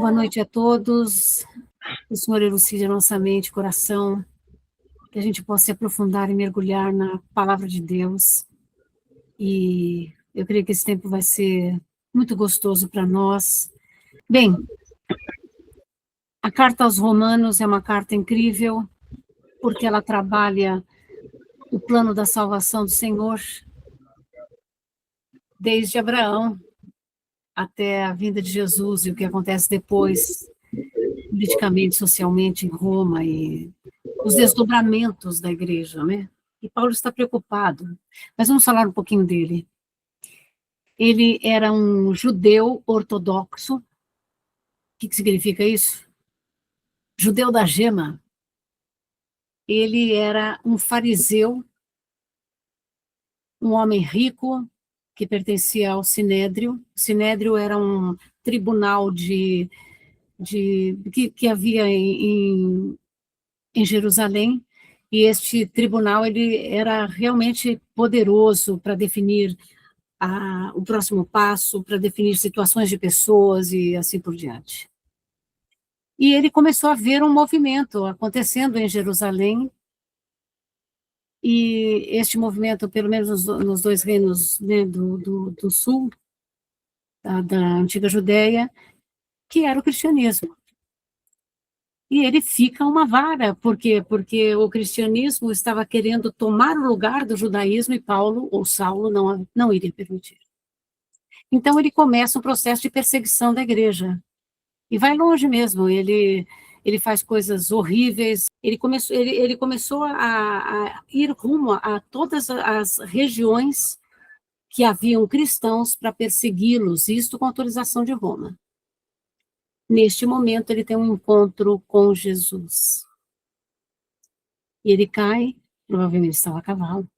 Boa noite a todos. Que o Senhor elucide a nossa mente, coração, que a gente possa se aprofundar e mergulhar na palavra de Deus. E eu creio que esse tempo vai ser muito gostoso para nós. Bem, a carta aos Romanos é uma carta incrível, porque ela trabalha o plano da salvação do Senhor, desde Abraão até a vinda de Jesus e o que acontece depois, politicamente, socialmente, em Roma, e os desdobramentos da igreja, né? E Paulo está preocupado. Mas vamos falar um pouquinho dele. Ele era um judeu ortodoxo. O que significa isso? Judeu da gema. Ele era um fariseu, um homem rico, que pertencia ao Sinédrio. O Sinédrio era um tribunal que havia em Jerusalém, e este tribunal ele era realmente poderoso para definir o próximo passo, para definir situações de pessoas e assim por diante. E ele começou a ver um movimento acontecendo em Jerusalém, e este movimento, pelo menos nos dois reinos, né, do sul, da antiga Judéia, que era o cristianismo. E ele fica uma vara, por quê? Porque o cristianismo estava querendo tomar o lugar do judaísmo e Paulo, ou Saulo, não iria permitir. Então ele começa um processo de perseguição da igreja. E vai longe mesmo, ele faz coisas horríveis, ele começou a ir rumo a todas as regiões que haviam cristãos para persegui-los, isto com autorização de Roma. Neste momento, ele tem um encontro com Jesus. E ele cai, provavelmente estava a cavalo,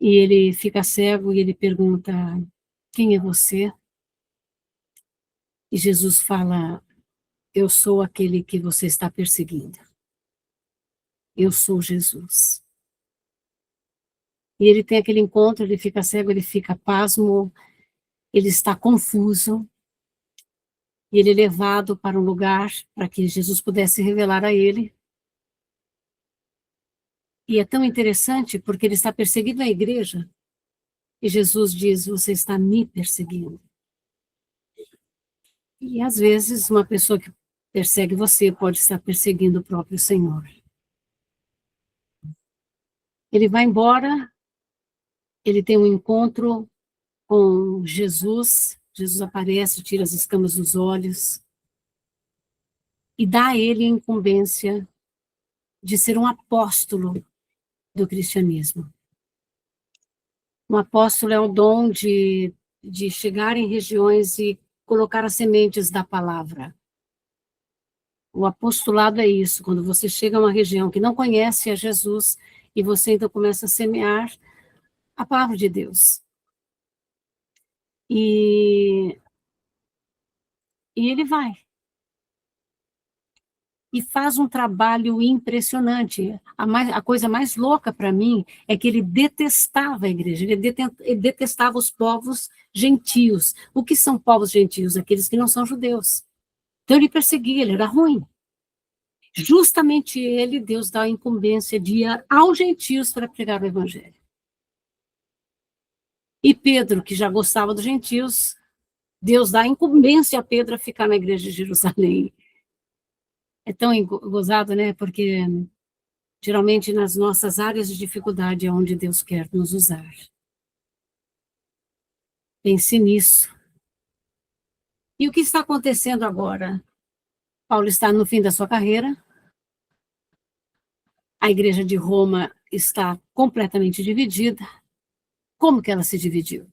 e ele fica cego e ele pergunta, quem é você? E Jesus fala, eu sou aquele que você está perseguindo. Eu sou Jesus. E ele tem aquele encontro, ele fica cego, ele fica pasmo, ele está confuso, e ele é levado para um lugar para que Jesus pudesse revelar a ele. E é tão interessante porque ele está perseguindo a igreja, e Jesus diz, você está me perseguindo. E às vezes uma pessoa que persegue você pode estar perseguindo o próprio Senhor. Ele vai embora, ele tem um encontro com Jesus, Jesus aparece, tira as escamas dos olhos, e dá a ele a incumbência de ser um apóstolo do cristianismo. Um apóstolo é o dom de chegar em regiões e colocar as sementes da palavra. O apostolado é isso, quando você chega a uma região que não conhece a Jesus, e você então começa a semear a palavra de Deus. E ele vai. E faz um trabalho impressionante. A coisa mais louca para mim é que ele detestava a igreja, ele detestava os povos gentios. O que são povos gentios? Aqueles que não são judeus. Então ele perseguia, ele era ruim. Justamente ele, Deus dá a incumbência de ir aos gentios para pregar o evangelho. E Pedro, que já gostava dos gentios, Deus dá a incumbência a Pedro a ficar na igreja de Jerusalém. É tão gozado, né? Porque geralmente nas nossas áreas de dificuldade é onde Deus quer nos usar. Pense nisso. E o que está acontecendo agora? Paulo está no fim da sua carreira. A igreja de Roma está completamente dividida. Como que ela se dividiu?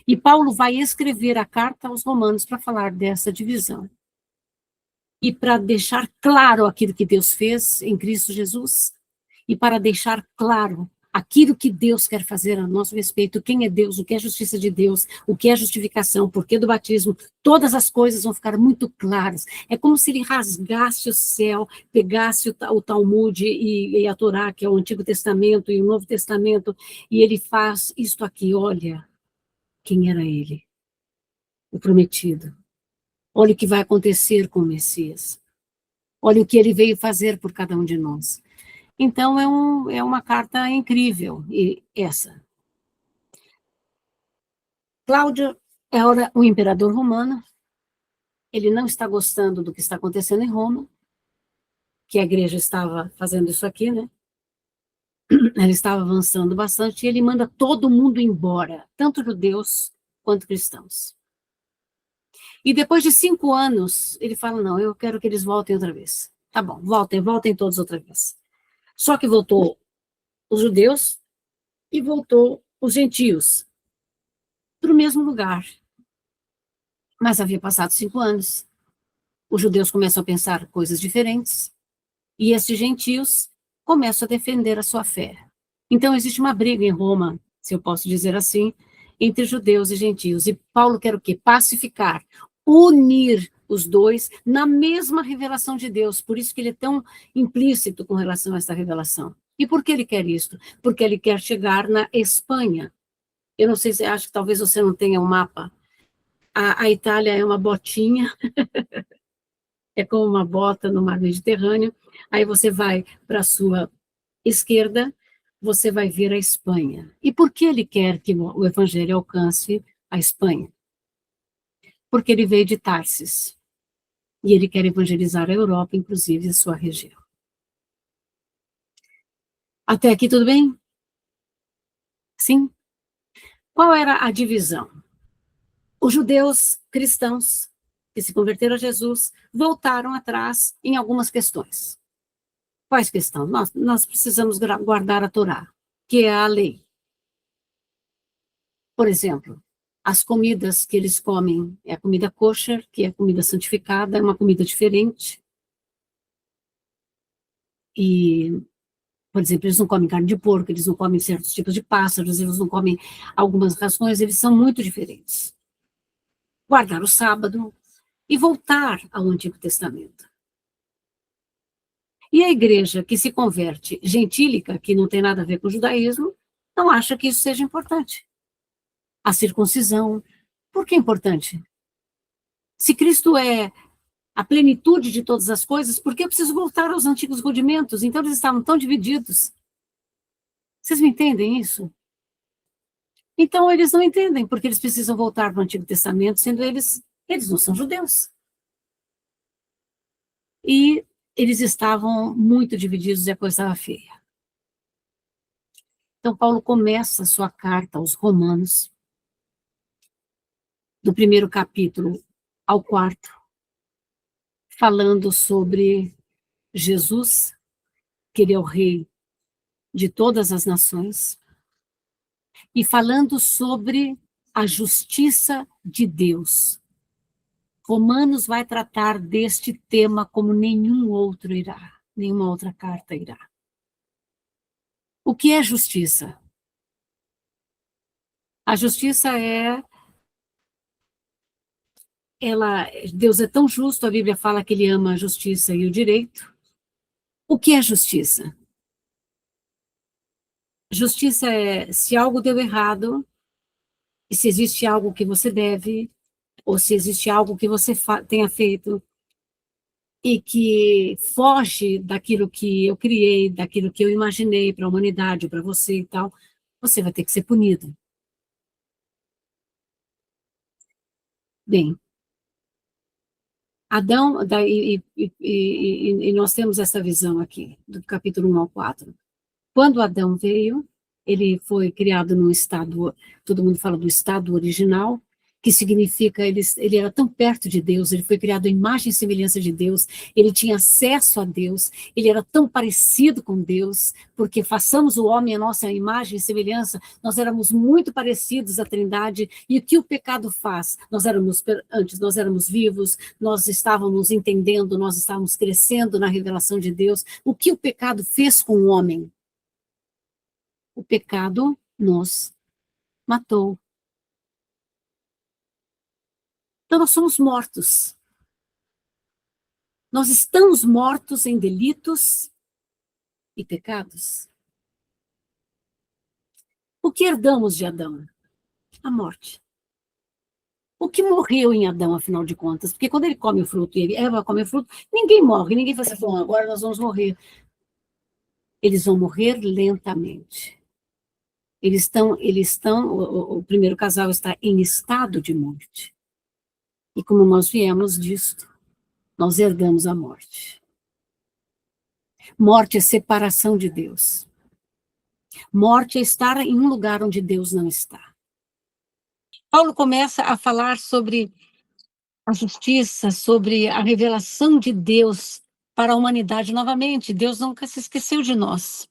E Paulo vai escrever a carta aos Romanos para falar dessa divisão. E para deixar claro aquilo que Deus fez em Cristo Jesus, e para deixar claro aquilo que Deus quer fazer a nosso respeito, quem é Deus, o que é a justiça de Deus, o que é a justificação, o porquê do batismo, todas as coisas vão ficar muito claras. É como se ele rasgasse o céu, pegasse o Talmud e a Torá, que é o Antigo Testamento e o Novo Testamento, e ele faz isto aqui, olha, quem era ele? O prometido. Olha o que vai acontecer com o Messias. Olha o que ele veio fazer por cada um de nós. Então, é uma carta incrível, e essa. Cláudio era o imperador romano, ele não está gostando do que está acontecendo em Roma, que a igreja estava fazendo isso aqui, né? Ela estava avançando bastante, e ele manda todo mundo embora, tanto judeus quanto cristãos. E depois de 5 anos, ele fala, não, eu quero que eles voltem outra vez. Tá bom, voltem todos outra vez. Só que voltou os judeus e voltou os gentios para o mesmo lugar. Mas havia passado 5 anos. Os judeus começam a pensar coisas diferentes e esses gentios começam a defender a sua fé. Então existe uma briga em Roma, se eu posso dizer assim, entre judeus e gentios. E Paulo quer o quê? Pacificar, unir os dois na mesma revelação de Deus. Por isso que ele é tão implícito com relação a essa revelação. E por que ele quer isso? Porque ele quer chegar na Espanha. Eu não sei se acho que talvez você não tenha um mapa. A Itália é uma botinha, é como uma bota no mar Mediterrâneo. Aí você vai para a sua esquerda, você vai ver a Espanha. E por que ele quer que o evangelho alcance a Espanha? Porque ele veio de Tarsis. E ele quer evangelizar a Europa, inclusive a sua região. Até aqui tudo bem? Sim? Qual era a divisão? Os judeus cristãos que se converteram a Jesus voltaram atrás em algumas questões. Quais questões? Nós precisamos guardar a Torá, que é a lei. Por exemplo, as comidas que eles comem é a comida kosher, que é a comida santificada, é uma comida diferente. E, por exemplo, eles não comem carne de porco, eles não comem certos tipos de pássaros, eles não comem algumas rações, eles são muito diferentes. Guardar o sábado e voltar ao Antigo Testamento. E a igreja que se converte gentílica, que não tem nada a ver com o judaísmo, não acha que isso seja importante. A circuncisão, por que é importante? Se Cristo é a plenitude de todas as coisas, por que eu preciso voltar aos antigos rudimentos? Então eles estavam tão divididos. Vocês me entendem isso? Então eles não entendem porque eles precisam voltar para o Antigo Testamento, sendo eles não são judeus. E eles estavam muito divididos e a coisa estava feia. Então Paulo começa a sua carta aos Romanos, do primeiro capítulo ao quarto, falando sobre Jesus, que ele é o rei de todas as nações, e falando sobre a justiça de Deus. Romanos vai tratar deste tema como nenhum outro irá, nenhuma outra carta irá. O que é justiça? A justiça Deus é tão justo, a Bíblia fala que ele ama a justiça e o direito. O que é justiça? Justiça é se algo deu errado, e se existe algo que você deve, ou se existe algo que você tenha feito, e que foge daquilo que eu criei, daquilo que eu imaginei para a humanidade, para você e tal, você vai ter que ser punido. Bem, Adão, e nós temos essa visão aqui, do capítulo 1 ao 4. Quando Adão veio, ele foi criado num estado, todo mundo fala do estado original, que significa ele era tão perto de Deus, ele foi criado à imagem e semelhança de Deus, ele tinha acesso a Deus, ele era tão parecido com Deus, porque façamos o homem a nossa imagem e semelhança, nós éramos muito parecidos à Trindade, e o que o pecado faz? Antes nós éramos vivos, nós estávamos entendendo, nós estávamos crescendo na revelação de Deus. O que o pecado fez com o homem? O pecado nos matou. Então nós somos mortos. Nós estamos mortos em delitos e pecados. O que herdamos de Adão? A morte. O que morreu em Adão, afinal de contas? Porque quando ele come o fruto e Eva come o fruto, ninguém morre, ninguém fala assim, bom, agora nós vamos morrer. Eles vão morrer lentamente. O primeiro casal está em estado de morte. E como nós viemos disto, nós herdamos a morte. Morte é separação de Deus. Morte é estar em um lugar onde Deus não está. Paulo começa a falar sobre a justiça, sobre a revelação de Deus para a humanidade novamente. Deus nunca se esqueceu de nós.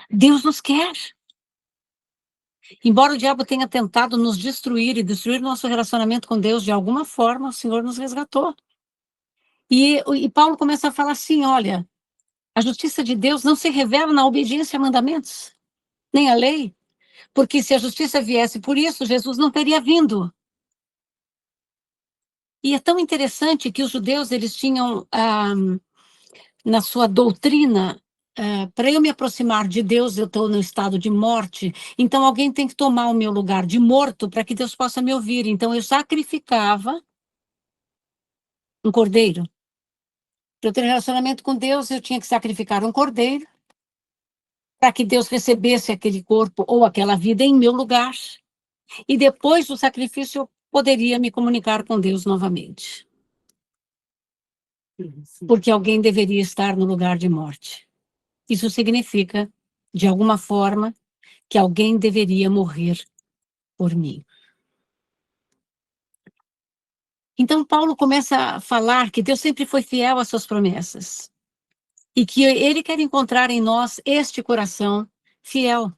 Deus nos quer. Embora o diabo tenha tentado nos destruir e destruir nosso relacionamento com Deus, de alguma forma o Senhor nos resgatou. E Paulo começa a falar assim, olha, a justiça de Deus não se revela na obediência a mandamentos, nem a lei, porque se a justiça viesse por isso, Jesus não teria vindo. E é tão interessante que os judeus, eles tinham, na sua doutrina, para eu me aproximar de Deus, eu estou no estado de morte, então alguém tem que tomar o meu lugar de morto para que Deus possa me ouvir. Então eu sacrificava um cordeiro. Para eu ter relacionamento com Deus, eu tinha que sacrificar um cordeiro para que Deus recebesse aquele corpo ou aquela vida em meu lugar. E depois do sacrifício, eu poderia me comunicar com Deus novamente. Porque alguém deveria estar no lugar de morte. Isso significa, de alguma forma, que alguém deveria morrer por mim. Então, Paulo começa a falar que Deus sempre foi fiel às suas promessas. E que ele quer encontrar em nós este coração fiel.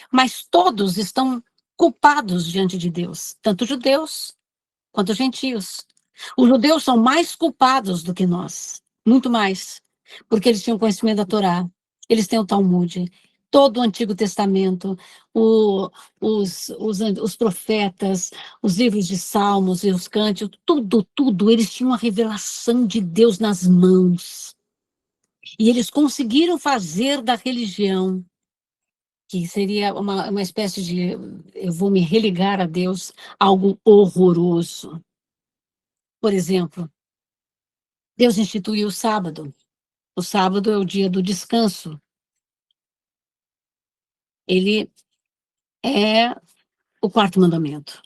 Mas todos estão culpados diante de Deus, tanto judeus quanto gentios. Os judeus são mais culpados do que nós, muito mais, porque eles tinham conhecimento da Torá, eles têm o Talmud, todo o Antigo Testamento, os profetas, os livros de Salmos e os cânticos, tudo, eles tinham a revelação de Deus nas mãos. E eles conseguiram fazer da religião, que seria uma espécie de, eu vou me religar a Deus, algo horroroso. Por exemplo, Deus instituiu o sábado. O sábado é o dia do descanso. Ele é o quarto mandamento.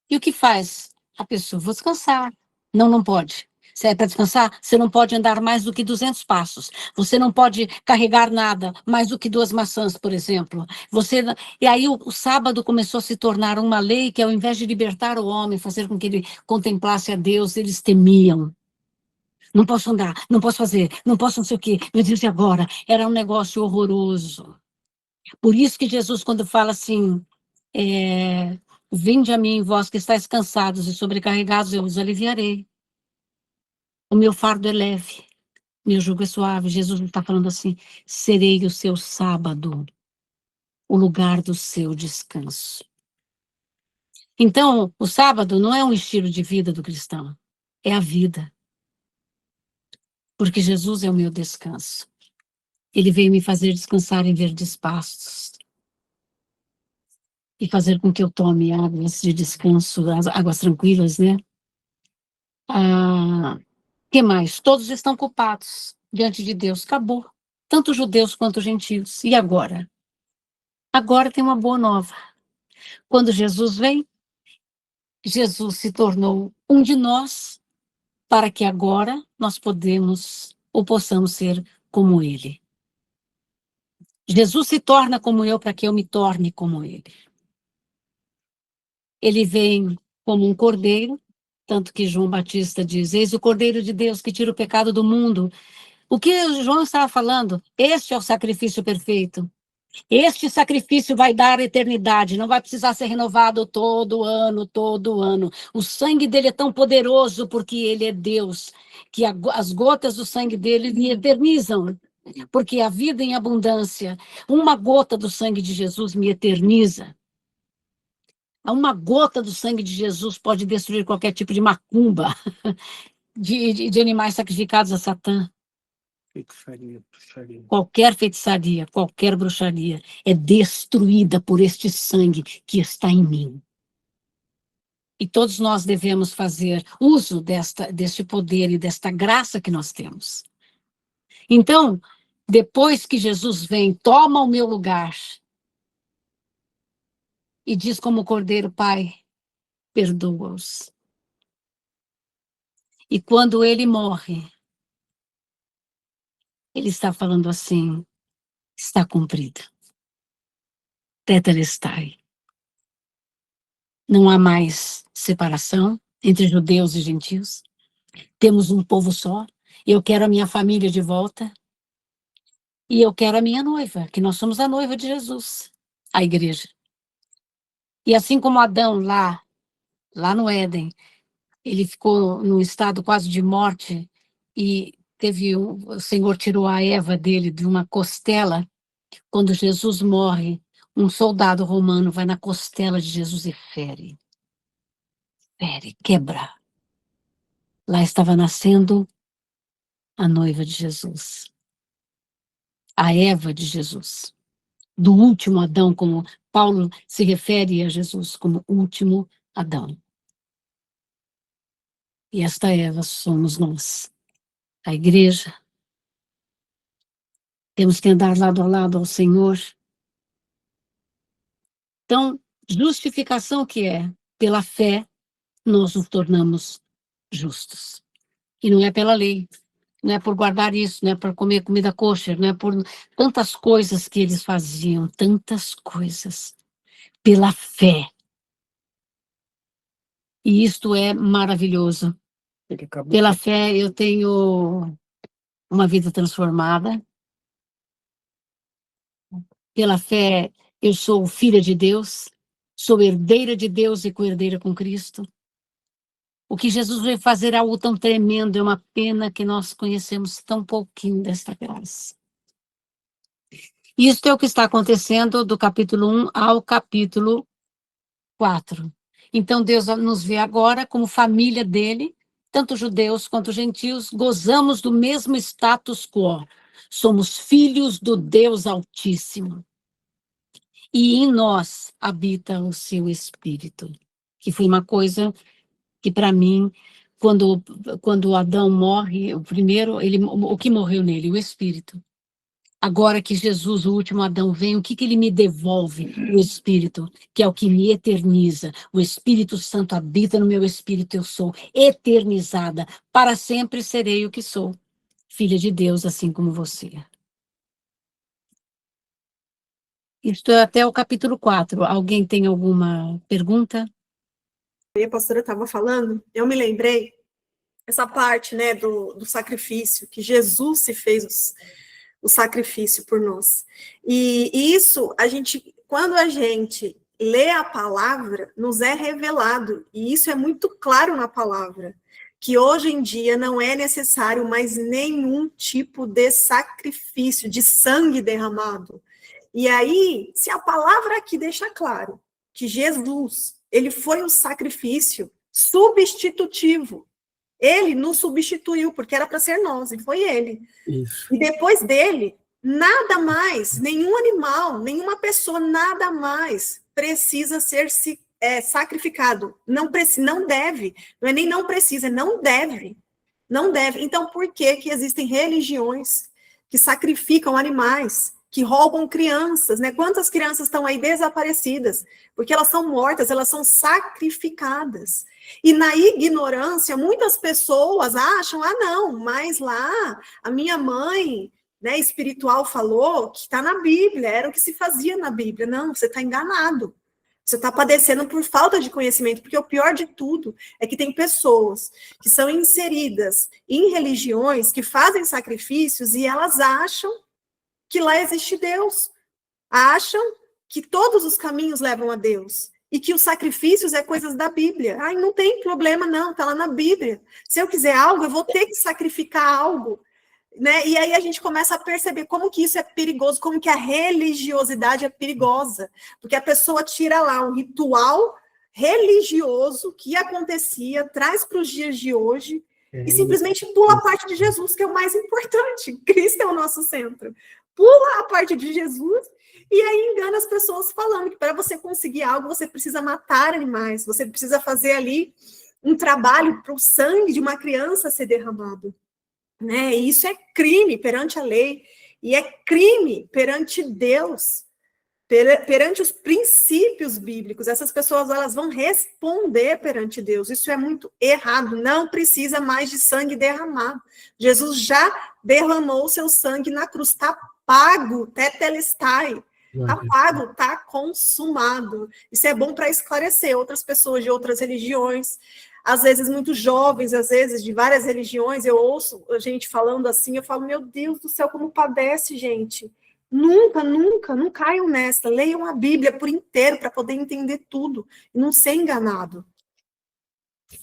E o que faz? A pessoa, vou descansar. Não, não pode. Se é para descansar, você não pode andar mais do que 200 passos. Você não pode carregar nada mais do que 2 maçãs, por exemplo. E aí o sábado começou a se tornar uma lei que, ao invés de libertar o homem, fazer com que ele contemplasse a Deus, eles temiam. Não posso andar, não posso fazer, não posso não sei o quê. Meu Deus, e agora? Era um negócio horroroso. Por isso que Jesus, quando fala assim, vinde a mim, vós que estáis cansados e sobrecarregados, eu os aliviarei. O meu fardo é leve, meu jugo é suave. Jesus está falando assim, serei o seu sábado, o lugar do seu descanso. Então, o sábado não é um estilo de vida do cristão, é a vida. Porque Jesus é o meu descanso. Ele veio me fazer descansar em verdes pastos. E fazer com que eu tome águas de descanso, águas tranquilas, né? Que mais? Todos estão culpados diante de Deus. Acabou. Tanto judeus quanto gentios. E agora? Agora tem uma boa nova. Quando Jesus vem, Jesus se tornou um de nós, para que agora nós possamos ser como Ele. Jesus se torna como eu, para que eu me torne como Ele. Ele vem como um cordeiro, tanto que João Batista diz, eis o Cordeiro de Deus que tira o pecado do mundo. O que João estava falando? Este é o sacrifício perfeito. Este sacrifício vai dar eternidade, não vai precisar ser renovado todo ano, todo ano. O sangue dele é tão poderoso porque ele é Deus, que as gotas do sangue dele me eternizam. Porque a vida em abundância, uma gota do sangue de Jesus me eterniza. Uma gota do sangue de Jesus pode destruir qualquer tipo de macumba de animais sacrificados a Satã. Feitiçaria, bruxaria. Qualquer feitiçaria, qualquer bruxaria é destruída por este sangue que está em mim. E todos nós devemos fazer uso deste poder e desta graça que nós temos. Então, depois que Jesus vem, toma o meu lugar e diz como Cordeiro, Pai, perdoa-os. E quando ele morre, ele está falando assim, está cumprido. Tetelestai. Não há mais separação entre judeus e gentios. Temos um povo só. Eu quero a minha família de volta. E eu quero a minha noiva, que nós somos a noiva de Jesus, a igreja. E assim como Adão lá no Éden, ele ficou num estado quase de morte e o Senhor tirou a Eva dele de uma costela. Quando Jesus morre, um soldado romano vai na costela de Jesus e fere, quebra. Lá estava nascendo a noiva de Jesus, a Eva de Jesus, do último Adão, como Paulo se refere a Jesus como último Adão. E esta Eva somos nós, a igreja. Temos que andar lado a lado ao Senhor. Então, justificação que é? Pela fé, nós nos tornamos justos. E não é pela lei, não é por guardar isso, não é por comer comida kosher, não é por tantas coisas que eles faziam, tantas coisas. Pela fé. E isto é maravilhoso. Pela fé eu tenho uma vida transformada. Pela fé eu sou filha de Deus, sou herdeira de Deus e co-herdeira com Cristo. O que Jesus veio fazer é algo tão tremendo, é uma pena que nós conhecemos tão pouquinho desta graça. Isto é o que está acontecendo do capítulo 1 ao capítulo 4. Então Deus nos vê agora como família dele, tanto judeus quanto gentios, gozamos do mesmo status quo. Somos filhos do Deus Altíssimo. E em nós habita o seu Espírito, que foi uma coisa que para mim, quando Adão morre, o que morreu nele? O Espírito. Agora que Jesus, o último Adão, vem, o que ele me devolve? O Espírito, que é o que me eterniza. O Espírito Santo habita no meu espírito, eu sou eternizada. Para sempre serei o que sou. Filha de Deus, assim como você. Isto é até o capítulo 4. Alguém tem alguma pergunta? A pastora estava falando, eu me lembrei, essa parte, né, do sacrifício, que Jesus se fez o sacrifício por nós. E isso, quando a gente lê a palavra, nos é revelado, e isso é muito claro na palavra, que hoje em dia não é necessário mais nenhum tipo de sacrifício, de sangue derramado. E aí, se a palavra aqui deixa claro que Jesus, ele foi um sacrifício substitutivo, ele nos substituiu, porque era para ser nós, e foi ele. Isso. E depois dele, nada mais, nenhum animal, nenhuma pessoa, nada mais precisa ser sacrificado. Não deve, não é nem não precisa, não deve. Não deve. Então, por que existem religiões que sacrificam animais, que roubam crianças, né? Quantas crianças estão aí desaparecidas? Porque elas são mortas, elas são sacrificadas. E na ignorância, muitas pessoas acham, não, mas lá a minha mãe, né, espiritual falou que está na Bíblia, era o que se fazia na Bíblia. Não, você está enganado. Você está padecendo por falta de conhecimento, porque o pior de tudo é que tem pessoas que são inseridas em religiões que fazem sacrifícios e elas acham que lá existe Deus, acham que todos os caminhos levam a Deus, e que os sacrifícios é coisas da Bíblia. Não tem problema não, está lá na Bíblia. Se eu quiser algo, eu vou ter que sacrificar algo, né? E aí a gente começa a perceber como que isso é perigoso, como que a religiosidade é perigosa, porque a pessoa tira lá um ritual religioso que acontecia, traz para os dias de hoje, e simplesmente pula a parte de Jesus, que é o mais importante. Cristo é o nosso centro. pula a parte de Jesus e aí engana as pessoas falando que para você conseguir algo, você precisa matar animais, você precisa fazer ali um trabalho para o sangue de uma criança ser derramado, né? E isso é crime perante a lei, e é crime perante Deus, perante os princípios bíblicos. Essas pessoas, elas vão responder perante Deus. Isso é muito errado. Não precisa mais de sangue derramado. Jesus já derramou o seu sangue na cruz. Está pago, tetelestai. Está pago, está consumado. Isso é bom para esclarecer outras pessoas de outras religiões, às vezes muito jovens, às vezes de várias religiões. Eu ouço a gente falando assim, eu falo, meu Deus do céu, como padece, gente. Nunca, nunca, não caiam nessa. Leiam a Bíblia por inteiro para poder entender tudo e não ser enganado.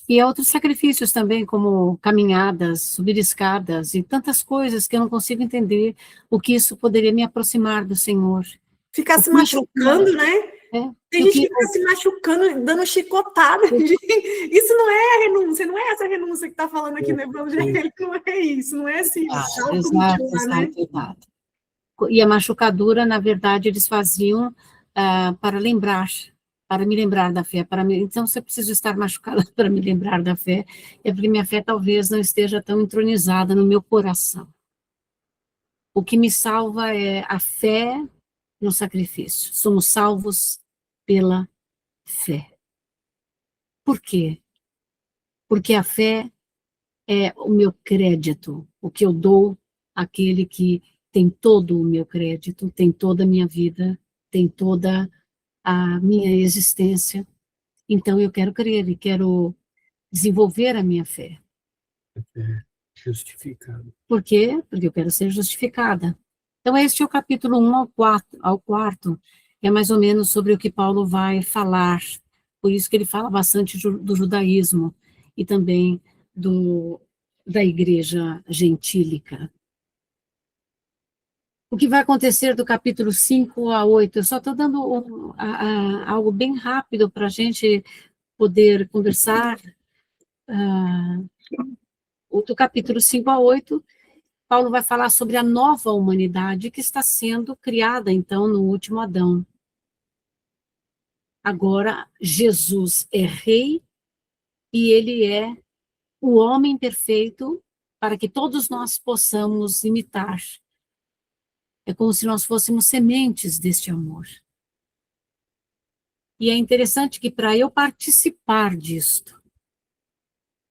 E há outros sacrifícios também, como caminhadas, subir escadas e tantas coisas que eu não consigo entender o que isso poderia me aproximar do Senhor. Ficar se machucando, né? É, Tem gente que fica se machucando, dando chicotada. Isso não é a renúncia, não é essa renúncia que está falando aqui no Evangelho, não é isso, não é assim. Exato. E a machucadura, na verdade, eles faziam para me lembrar da fé. Então, se eu preciso estar machucada para me lembrar da fé, é porque minha fé talvez não esteja tão entronizada no meu coração. O que me salva é a fé no sacrifício. Somos salvos pela fé. Por quê? Porque a fé é o meu crédito, o que eu dou àquele que tem todo o meu crédito, tem toda a minha vida, tem toda a minha existência. Então eu quero crer e quero desenvolver a minha fé. Justificado. Por quê? Porque eu quero ser justificada. Então este é o capítulo 1 ao 4, é mais ou menos sobre o que Paulo vai falar. Por isso que ele fala bastante do judaísmo e também da igreja gentílica. O que vai acontecer do capítulo 5 a 8? Eu só estou dando algo bem rápido para a gente poder conversar. Do capítulo 5 a 8, Paulo vai falar sobre a nova humanidade que está sendo criada, então, no último Adão. Agora, Jesus é rei e ele é o homem perfeito para que todos nós possamos imitar. É como se nós fôssemos sementes deste amor. E é interessante que para eu participar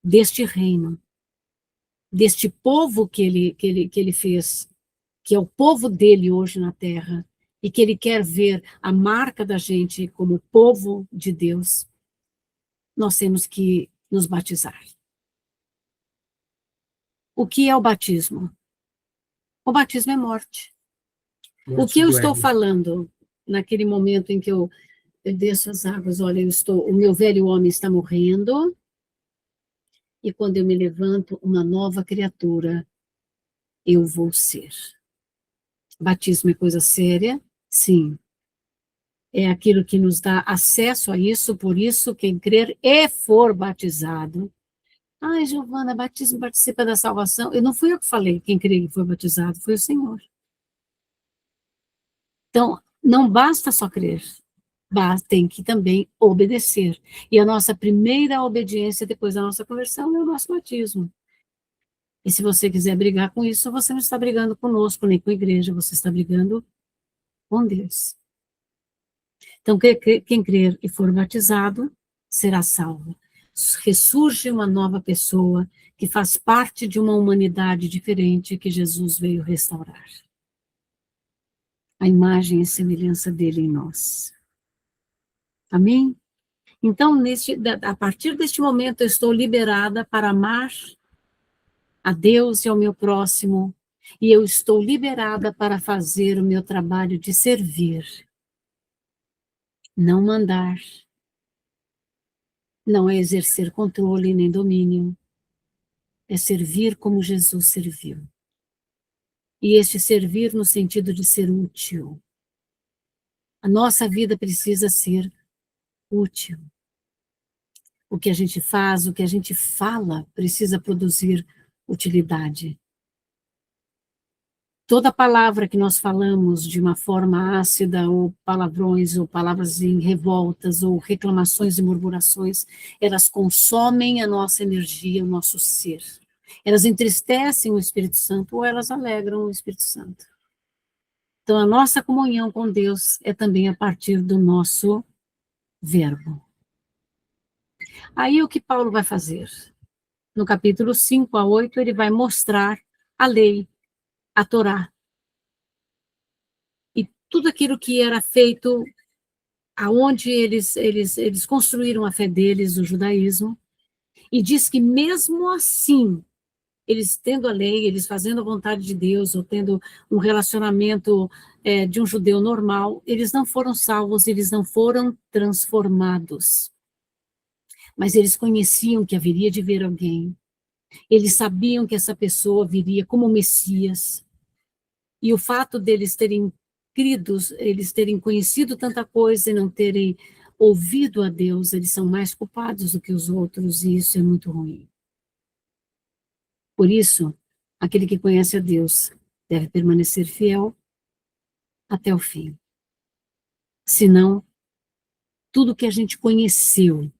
deste reino, deste povo que ele fez, que é o povo dele hoje na terra, e que ele quer ver a marca da gente como povo de Deus, nós temos que nos batizar. O que é o batismo? O batismo é morte. O que eu estou falando naquele momento em que eu desço as águas, olha, o meu velho homem está morrendo, e quando eu me levanto, uma nova criatura eu vou ser. Batismo é coisa séria? Sim. É aquilo que nos dá acesso a isso, por isso, quem crer e for batizado. Ai, Giovana, batismo participa da salvação. Eu não fui eu que falei, quem crer e for batizado, foi o Senhor. Então, não basta só crer, tem que também obedecer. E a nossa primeira obediência depois da nossa conversão é o nosso batismo. E se você quiser brigar com isso, você não está brigando conosco, nem com a igreja, você está brigando com Deus. Então, quem crer e for batizado, será salvo. Ressurge uma nova pessoa que faz parte de uma humanidade diferente que Jesus veio restaurar. A imagem e semelhança dele em nós. Amém? Então, a partir deste momento, eu estou liberada para amar a Deus e ao meu próximo, e eu estou liberada para fazer o meu trabalho de servir. Não mandar, não é exercer controle nem domínio, é servir como Jesus serviu. E este servir no sentido de ser útil. A nossa vida precisa ser útil. O que a gente faz, o que a gente fala, precisa produzir utilidade. toda palavra que nós falamos de uma forma ácida, ou palavrões, ou palavras em revoltas, ou reclamações e murmurações, elas consomem a nossa energia, o nosso ser. Elas entristecem o Espírito Santo, ou elas alegram o Espírito Santo. Então, a nossa comunhão com Deus é também a partir do nosso verbo. Aí, o que Paulo vai fazer? No capítulo 5 a 8, ele vai mostrar a lei, a Torá. E tudo aquilo que era feito, aonde eles construíram a fé deles, o judaísmo, e diz que mesmo assim, eles tendo a lei, eles fazendo a vontade de Deus, ou tendo um relacionamento de um judeu normal, eles não foram salvos, eles não foram transformados. Mas eles conheciam que haveria de vir alguém, eles sabiam que essa pessoa viria como Messias, e o fato deles terem crido, eles terem conhecido tanta coisa e não terem ouvido a Deus, eles são mais culpados do que os outros, e isso é muito ruim. Por isso, aquele que conhece a Deus deve permanecer fiel até o fim. Senão, tudo que a gente conheceu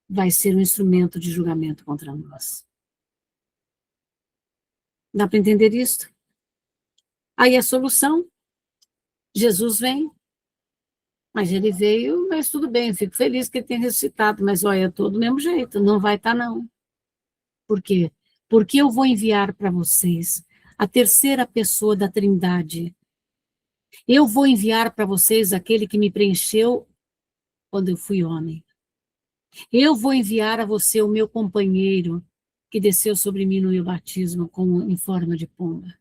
vai ser um instrumento de julgamento contra nós. Dá para entender isso? Aí a solução, Jesus vem, mas ele veio, mas tudo bem, fico feliz que ele tenha ressuscitado, mas olha, eu estou do mesmo jeito, não vai estar não. Por quê? Porque eu vou enviar para vocês a terceira pessoa da Trindade. Eu vou enviar para vocês aquele que me preencheu quando eu fui homem. Eu vou enviar a você o meu companheiro que desceu sobre mim no meu batismo em forma de pomba.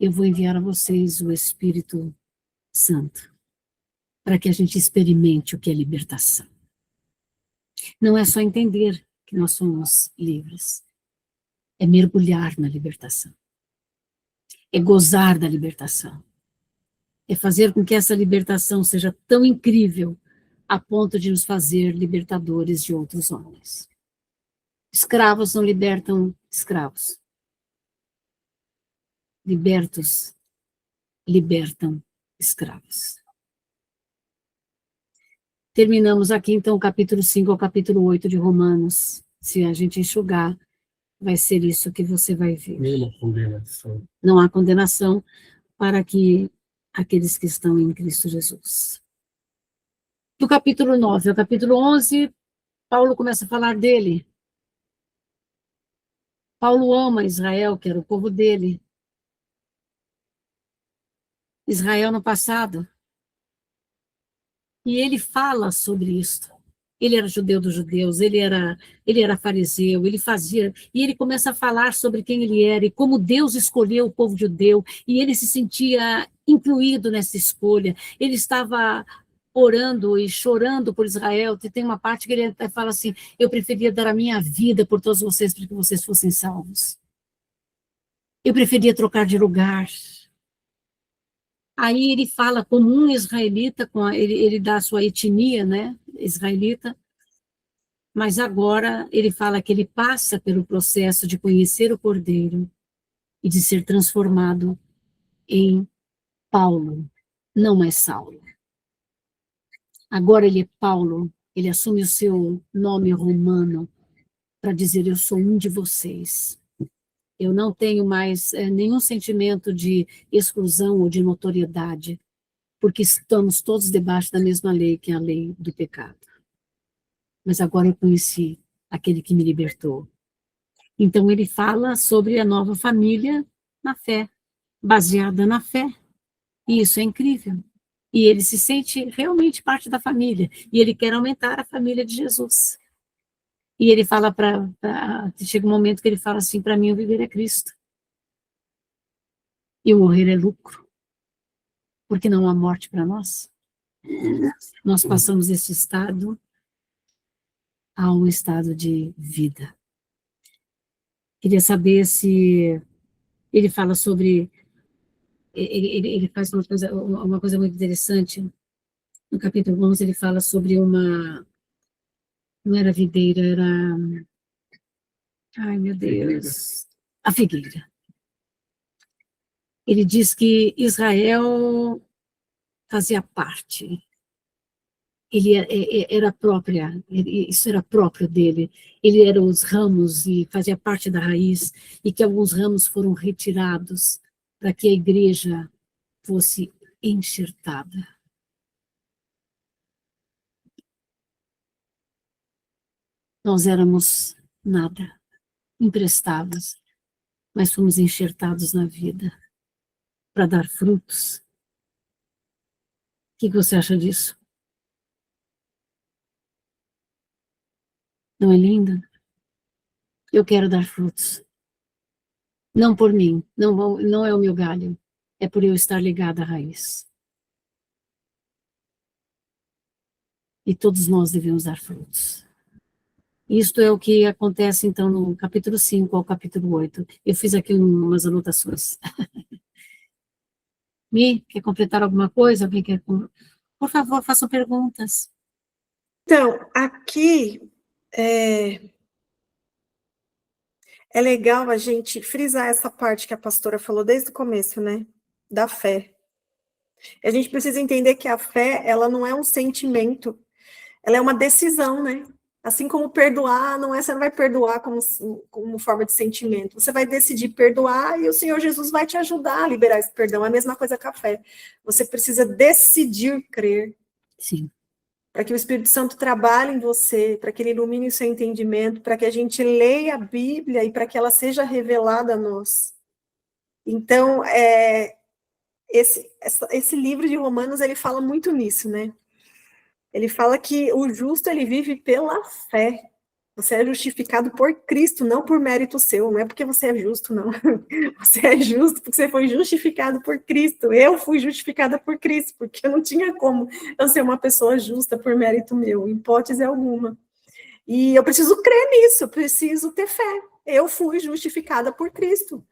Eu vou enviar a vocês o Espírito Santo para que a gente experimente o que é libertação. Não é só entender que nós somos livres, é mergulhar na libertação, é gozar da libertação, é fazer com que essa libertação seja tão incrível a ponto de nos fazer libertadores de outros homens. Escravos não libertam escravos. Libertos libertam escravos. Terminamos aqui, então, o capítulo 5 ao capítulo 8 de Romanos. Se a gente enxugar, vai ser isso que você vai ver. Nenhuma condenação. Não há condenação para aqueles que estão em Cristo Jesus. Do capítulo 9 ao capítulo 11, Paulo começa a falar dele. Paulo ama Israel, que era o povo dele. Israel no passado. E ele fala sobre isso. Ele era judeu dos judeus, ele era fariseu, ele fazia, e ele começa a falar sobre quem ele era e como Deus escolheu o povo judeu, e ele se sentia incluído nessa escolha. Ele estava orando e chorando por Israel. Tem uma parte que ele até fala assim: eu preferia dar a minha vida por todos vocês para que vocês fossem salvos. Eu preferia trocar de lugar. Aí ele fala como um israelita, ele dá a sua etnia, né, israelita, mas agora ele fala que ele passa pelo processo de conhecer o Cordeiro e de ser transformado em Paulo, não mais Saulo. Agora ele é Paulo, ele assume o seu nome romano para dizer: eu sou um de vocês. Eu não tenho mais nenhum sentimento de exclusão ou de notoriedade, porque estamos todos debaixo da mesma lei, que é a lei do pecado. Mas agora eu conheci aquele que me libertou. Então ele fala sobre a nova família na fé, baseada na fé. E isso é incrível. E ele se sente realmente parte da família. E ele quer aumentar a família de Jesus. E ele fala chega um momento que ele fala assim: para mim o viver é Cristo. E o morrer é lucro. Porque não há morte para nós. Nós passamos desse estado a um estado de vida. Queria saber se ele fala sobre, ele faz uma coisa muito interessante. No capítulo 11 ele fala sobre não era videira, era, ai meu Deus, a figueira. ele diz que Israel fazia parte, era própria, isso era próprio dele, ele era os ramos e fazia parte da raiz, e que alguns ramos foram retirados para que a igreja fosse enxertada. Nós éramos nada, emprestados, mas fomos enxertados na vida para dar frutos. O que você acha disso? Não é lindo? Eu quero dar frutos. Não por mim, não é o meu galho, é por eu estar ligada à raiz. E todos nós devemos dar frutos. Isto é o que acontece, então, no capítulo 5 ao capítulo 8. Eu fiz aqui umas anotações. Mi, quer completar alguma coisa? Alguém quer? Por favor, façam perguntas. Então, aqui é legal a gente frisar essa parte que a pastora falou desde o começo, né? Da fé. A gente precisa entender que a fé, ela não é um sentimento, ela é uma decisão, né? Assim como perdoar, você não vai perdoar como forma de sentimento. Você vai decidir perdoar e o Senhor Jesus vai te ajudar a liberar esse perdão. É a mesma coisa com a fé. Você precisa decidir crer. Sim. Para que o Espírito Santo trabalhe em você, para que ele ilumine o seu entendimento, para que a gente leia a Bíblia e para que ela seja revelada a nós. Então, esse livro de Romanos, ele fala muito nisso, né? Ele fala que o justo, ele vive pela fé. Você é justificado por Cristo, não por mérito seu. Não é porque você é justo, não. Você é justo porque você foi justificado por Cristo. Eu fui justificada por Cristo, porque eu não tinha como eu ser uma pessoa justa por mérito meu, em hipótese alguma. E eu preciso crer nisso, eu preciso ter fé. Eu fui justificada por Cristo.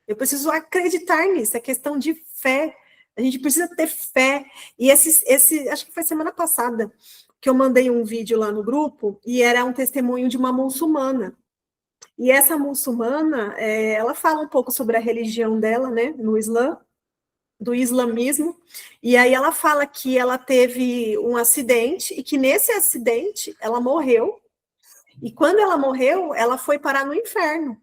Eu preciso acreditar nisso, é questão de fé. A gente precisa ter fé. E acho que foi semana passada que eu mandei um vídeo lá no grupo e era um testemunho de uma muçulmana. E essa muçulmana, ela fala um pouco sobre a religião dela, né, no Islã, do islamismo. E aí ela fala que ela teve um acidente e que nesse acidente ela morreu. E quando ela morreu, ela foi parar no inferno.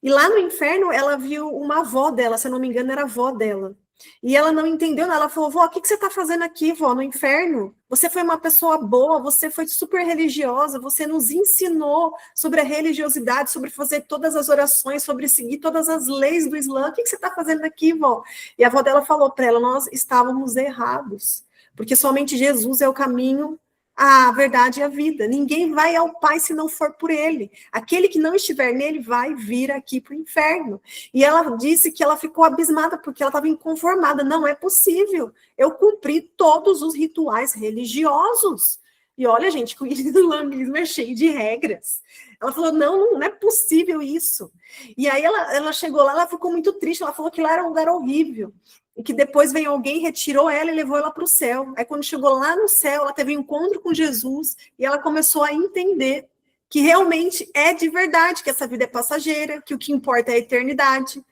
E lá no inferno, ela viu uma avó dela, se eu não me engano, era a avó dela. E ela não entendeu nada. Ela falou, vó, o que você está fazendo aqui, vó, no inferno? Você foi uma pessoa boa, você foi super religiosa, você nos ensinou sobre a religiosidade, sobre fazer todas as orações, sobre seguir todas as leis do Islã. O que você está fazendo aqui, vó? E a avó dela falou para ela, nós estávamos errados, porque somente Jesus é o caminho, a verdade e a vida. Ninguém vai ao Pai se não for por ele. Aquele que não estiver nele vai vir aqui para o inferno. E ela disse que ela ficou abismada porque ela estava inconformada. Não é possível. Eu cumpri todos os rituais religiosos. E olha, gente, que o islamismo é cheio de regras. Ela falou, não é possível isso. E aí ela chegou lá, ela ficou muito triste. Ela falou que lá era um lugar horrível. E que depois veio alguém, retirou ela e levou ela para o céu. Aí quando chegou lá no céu, ela teve um encontro com Jesus e ela começou a entender que realmente é de verdade, que essa vida é passageira, que o que importa é a eternidade.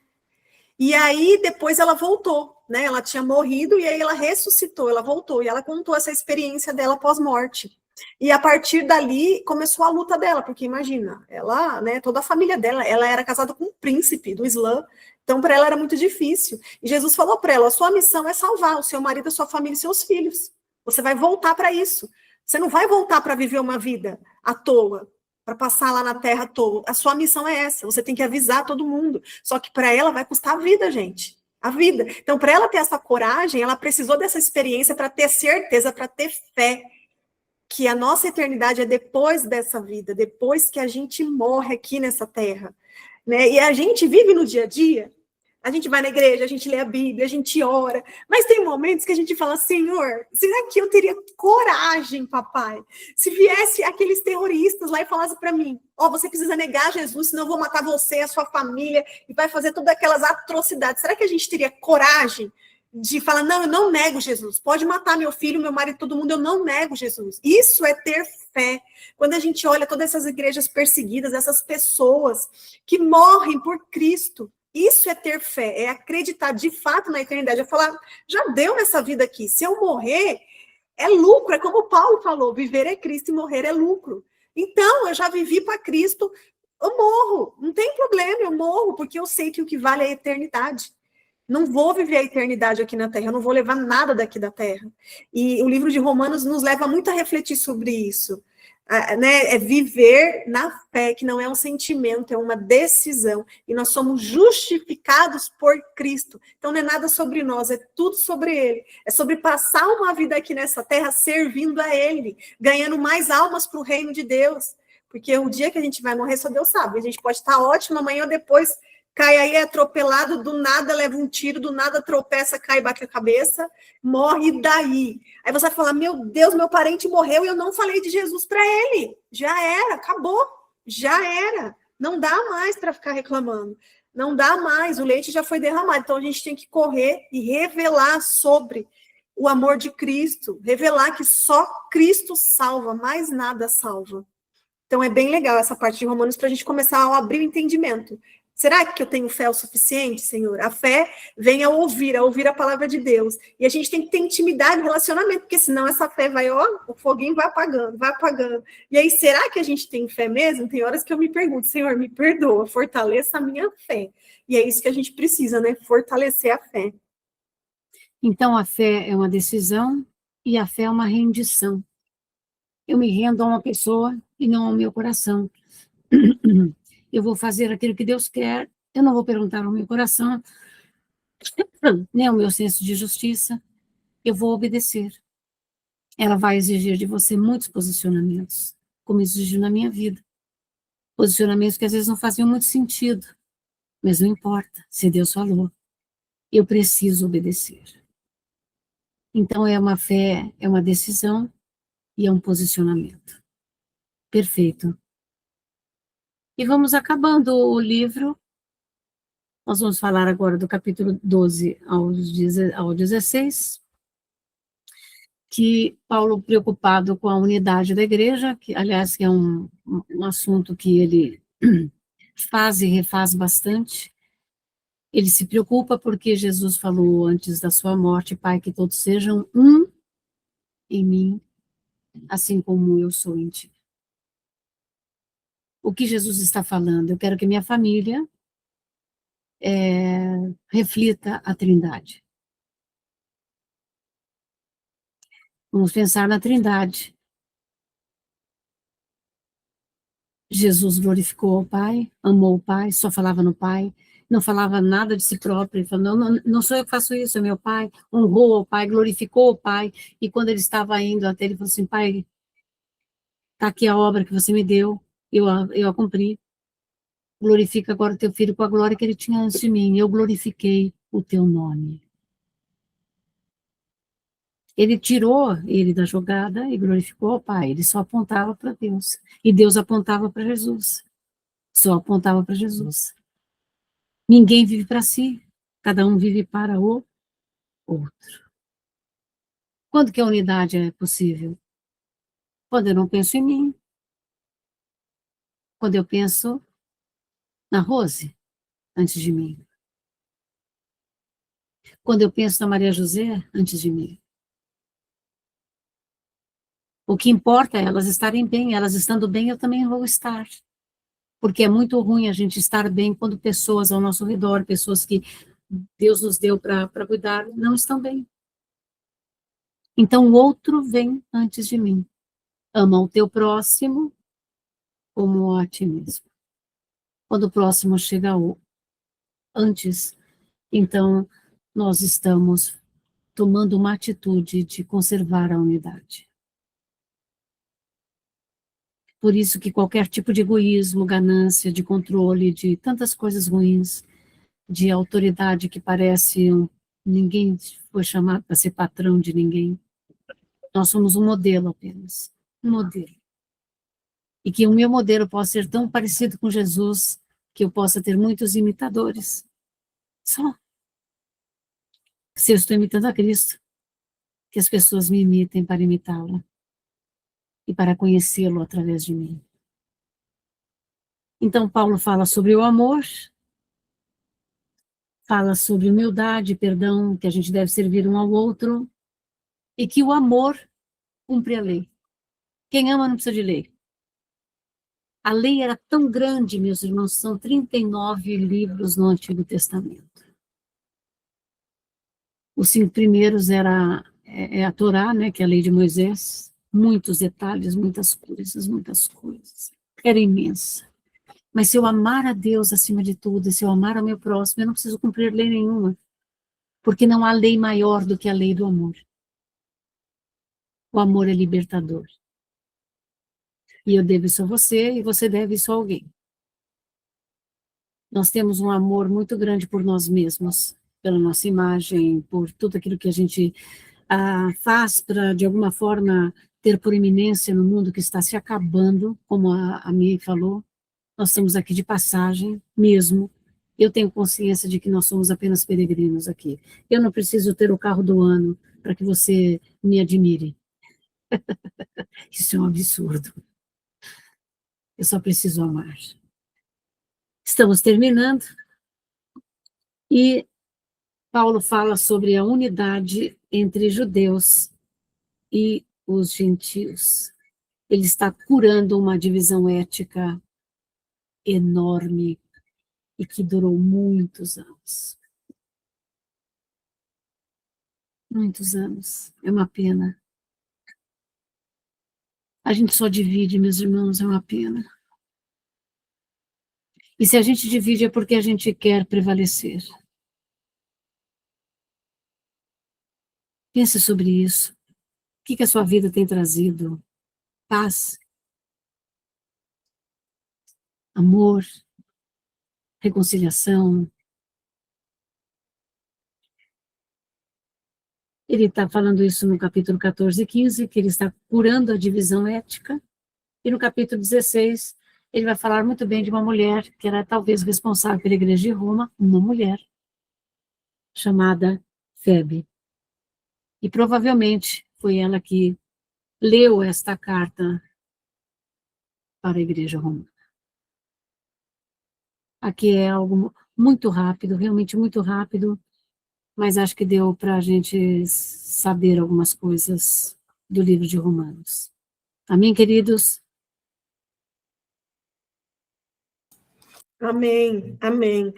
E aí depois ela voltou, né? Ela tinha morrido e aí ela ressuscitou, ela voltou e ela contou essa experiência dela pós-morte. E a partir dali começou a luta dela, porque imagina, ela, né, toda a família dela, ela era casada com um príncipe do Islã, então para ela era muito difícil. E Jesus falou para ela, a sua missão é salvar o seu marido, a sua família e seus filhos. Você vai voltar para isso. Você não vai voltar para viver uma vida à toa, para passar lá na terra à toa. A sua missão é essa, você tem que avisar todo mundo. Só que para ela vai custar a vida, gente. A vida. Então, para ela ter essa coragem, ela precisou dessa experiência para ter certeza, para ter fé que a nossa eternidade é depois dessa vida, depois que a gente morre aqui nessa terra, né? E a gente vive no dia a dia, a gente vai na igreja, a gente lê a Bíblia, a gente ora, mas tem momentos que a gente fala, Senhor, será que eu teria coragem, papai? Se viesse aqueles terroristas lá e falasse para mim, você precisa negar Jesus, senão eu vou matar você, a sua família, e vai fazer todas aquelas atrocidades, será que a gente teria coragem de falar, não, eu não nego Jesus, pode matar meu filho, meu marido, todo mundo, eu não nego Jesus. Isso é ter fé. Quando a gente olha todas essas igrejas perseguidas, essas pessoas que morrem por Cristo, Isso é ter fé, é acreditar de fato na eternidade. É falar, já deu nessa vida aqui. Se eu morrer, é lucro. É como Paulo falou, viver é Cristo e morrer é lucro. Então, eu já vivi para Cristo, eu morro. Não tem problema, eu morro, porque eu sei que o que vale é a eternidade. Não vou viver a eternidade aqui na Terra, eu não vou levar nada daqui da Terra. E o livro de Romanos nos leva muito a refletir sobre isso. Né? É viver na fé, que não é um sentimento, é uma decisão. E nós somos justificados por Cristo. Então não é nada sobre nós, é tudo sobre Ele. É sobre passar uma vida aqui nessa Terra servindo a Ele, ganhando mais almas para o reino de Deus. Porque o dia que a gente vai morrer, só Deus sabe. A gente pode estar ótimo, amanhã ou depois cai aí, é atropelado, do nada leva um tiro, do nada tropeça, cai, bate a cabeça, morre daí. Aí você vai falar, meu Deus, meu parente morreu e eu não falei de Jesus para ele. Já era, acabou, já era. Não dá mais para ficar reclamando. Não dá mais, o leite já foi derramado. Então a gente tem que correr e revelar sobre o amor de Cristo, revelar que só Cristo salva, mais nada salva. Então é bem legal essa parte de Romanos para a gente começar a abrir o entendimento. Será que eu tenho fé o suficiente, Senhor? A fé vem a ouvir a palavra de Deus. E a gente tem que ter intimidade, relacionamento, porque senão essa fé vai, ó, o foguinho vai apagando, vai apagando. E aí, será que a gente tem fé mesmo? Tem horas que eu me pergunto, Senhor, me perdoa, fortaleça a minha fé. E é isso que a gente precisa, né? Fortalecer a fé. Então, a fé é uma decisão e a fé é uma rendição. Eu me rendo a uma pessoa e não ao meu coração. Eu vou fazer aquilo que Deus quer, eu não vou perguntar ao meu coração, nem ao meu senso de justiça, eu vou obedecer. Ela vai exigir de você muitos posicionamentos, como exigiu na minha vida. Posicionamentos que às vezes não faziam muito sentido, mas não importa, se Deus falou, eu preciso obedecer. Então é uma fé, é uma decisão e é um posicionamento. Perfeito. E vamos acabando o livro. Nós vamos falar agora do capítulo 12 ao 16, que Paulo, preocupado com a unidade da igreja, que, aliás, que é um assunto que ele faz e refaz bastante, ele se preocupa porque Jesus falou antes da sua morte, Pai, que todos sejam um em mim, assim como eu sou em ti. O que Jesus está falando? Eu quero que minha família reflita a Trindade. Vamos pensar na Trindade. Jesus glorificou ao Pai, amou o Pai, só falava no Pai, não falava nada de si próprio, ele falou, não sou eu que faço isso, é meu Pai, honrou ao Pai, glorificou o Pai, e quando ele estava indo até ele, falou assim, Pai, está aqui a obra que você me deu, eu a cumpri, glorifica agora o teu filho com a glória que ele tinha antes de mim, eu glorifiquei o teu nome. Ele tirou ele da jogada e glorificou ao Pai, ele só apontava para Deus, e Deus apontava para Jesus, só apontava para Jesus. Ninguém vive para si, cada um vive para o outro. Quando que a unidade é possível? Quando eu não penso em mim, quando eu penso na Rose, antes de mim, quando eu penso na Maria José, antes de mim. O que importa é elas estarem bem, elas estando bem, eu também vou estar. Porque é muito ruim a gente estar bem quando pessoas ao nosso redor, pessoas que Deus nos deu para cuidar, não estão bem. Então o outro vem antes de mim. Ama o teu próximo como a ti mesmo. Quando o próximo chega antes, então nós estamos tomando uma atitude de conservar a unidade. Por isso que qualquer tipo de egoísmo, ganância, de controle, de tantas coisas ruins, de autoridade que parece ninguém foi chamado para ser patrão de ninguém. Nós somos um modelo apenas, um modelo. E que o meu modelo possa ser tão parecido com Jesus, que eu possa ter muitos imitadores. Só. Se eu estou imitando a Cristo, que as pessoas me imitem para imitá-lo e para conhecê-lo através de mim. Então, Paulo fala sobre o amor, fala sobre humildade, perdão, que a gente deve servir um ao outro, e que o amor cumpre a lei. Quem ama não precisa de lei. A lei era tão grande, meus irmãos, são 39 livros no Antigo Testamento. Os 5 primeiros era a Torá, né, que é a lei de Moisés, muitos detalhes, muitas coisas. Era imensa. Mas se eu amar a Deus acima de tudo, e se eu amar ao meu próximo, eu não preciso cumprir lei nenhuma, porque não há lei maior do que a lei do amor. O amor é libertador. E eu devo isso a você, e você deve isso a alguém. Nós temos um amor muito grande por nós mesmos, pela nossa imagem, por tudo aquilo que a gente faz para, de alguma forma, ter proeminência no mundo que está se acabando, como a Mi falou. Nós estamos aqui de passagem mesmo. Eu tenho consciência de que nós somos apenas peregrinos aqui. Eu não preciso ter o carro do ano para que você me admire. Isso é um absurdo. Eu só preciso amar. Estamos terminando. E Paulo fala sobre a unidade entre judeus e os gentios. Ele está curando uma divisão ética enorme e que durou muitos anos. Muitos anos. É uma pena. A gente só divide, meus irmãos, é uma pena. E se a gente divide é porque a gente quer prevalecer. Pense sobre isso. O que a sua vida tem trazido? Paz, amor, reconciliação. Ele está falando isso no capítulo 14 e 15, que ele está curando a divisão ética. E no capítulo 16, ele vai falar muito bem de uma mulher que era talvez responsável pela igreja de Roma, uma mulher chamada Febe. E provavelmente foi ela que leu esta carta para a igreja romana. Aqui é algo muito rápido, realmente muito rápido, mas acho que deu para a gente saber algumas coisas do livro de Romanos. Amém, queridos? Amém, amém.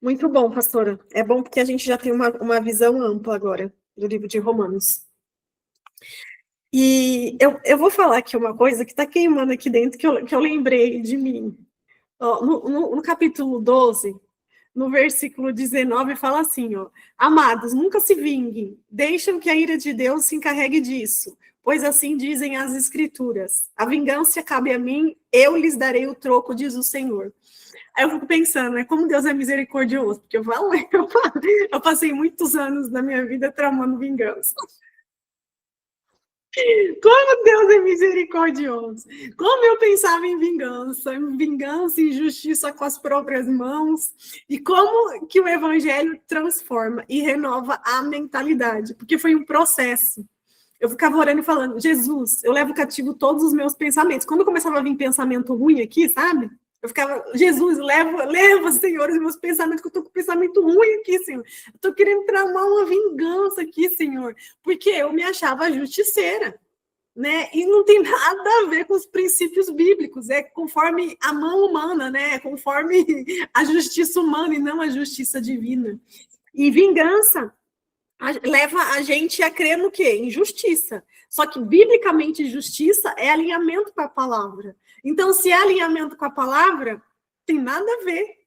Muito bom, pastora. É bom porque a gente já tem uma visão ampla agora do livro de Romanos. E eu vou falar aqui uma coisa que está queimando aqui dentro, que eu lembrei de mim. Ó, no capítulo 12, no versículo 19, fala assim, ó: Amados, nunca se vinguem, deixem que a ira de Deus se encarregue disso, pois assim dizem as Escrituras. A vingança cabe a mim, eu lhes darei o troco, diz o Senhor. Aí eu fico pensando, né, como Deus é misericordioso, porque eu passei muitos anos da minha vida tramando vingança. Como Deus é misericordioso. Como eu pensava em vingança e justiça com as próprias mãos, e como que o evangelho transforma e renova a mentalidade, porque foi um processo. Eu ficava orando e falando, Jesus, eu levo cativo todos os meus pensamentos. Quando começava a vir pensamento ruim aqui, sabe? Eu ficava, Jesus, leva, Senhor, os meus pensamentos, que eu estou com pensamento ruim aqui, Senhor. Eu estou querendo tramar uma vingança aqui, Senhor, porque eu me achava justiceira, né? E não tem nada a ver com os princípios bíblicos, é conforme a mão humana, né? É conforme a justiça humana e não a justiça divina. E vingança leva a gente a crer no quê? Em justiça. Só que, biblicamente, justiça é alinhamento com a palavra. Então, se é alinhamento com a palavra, tem nada a ver,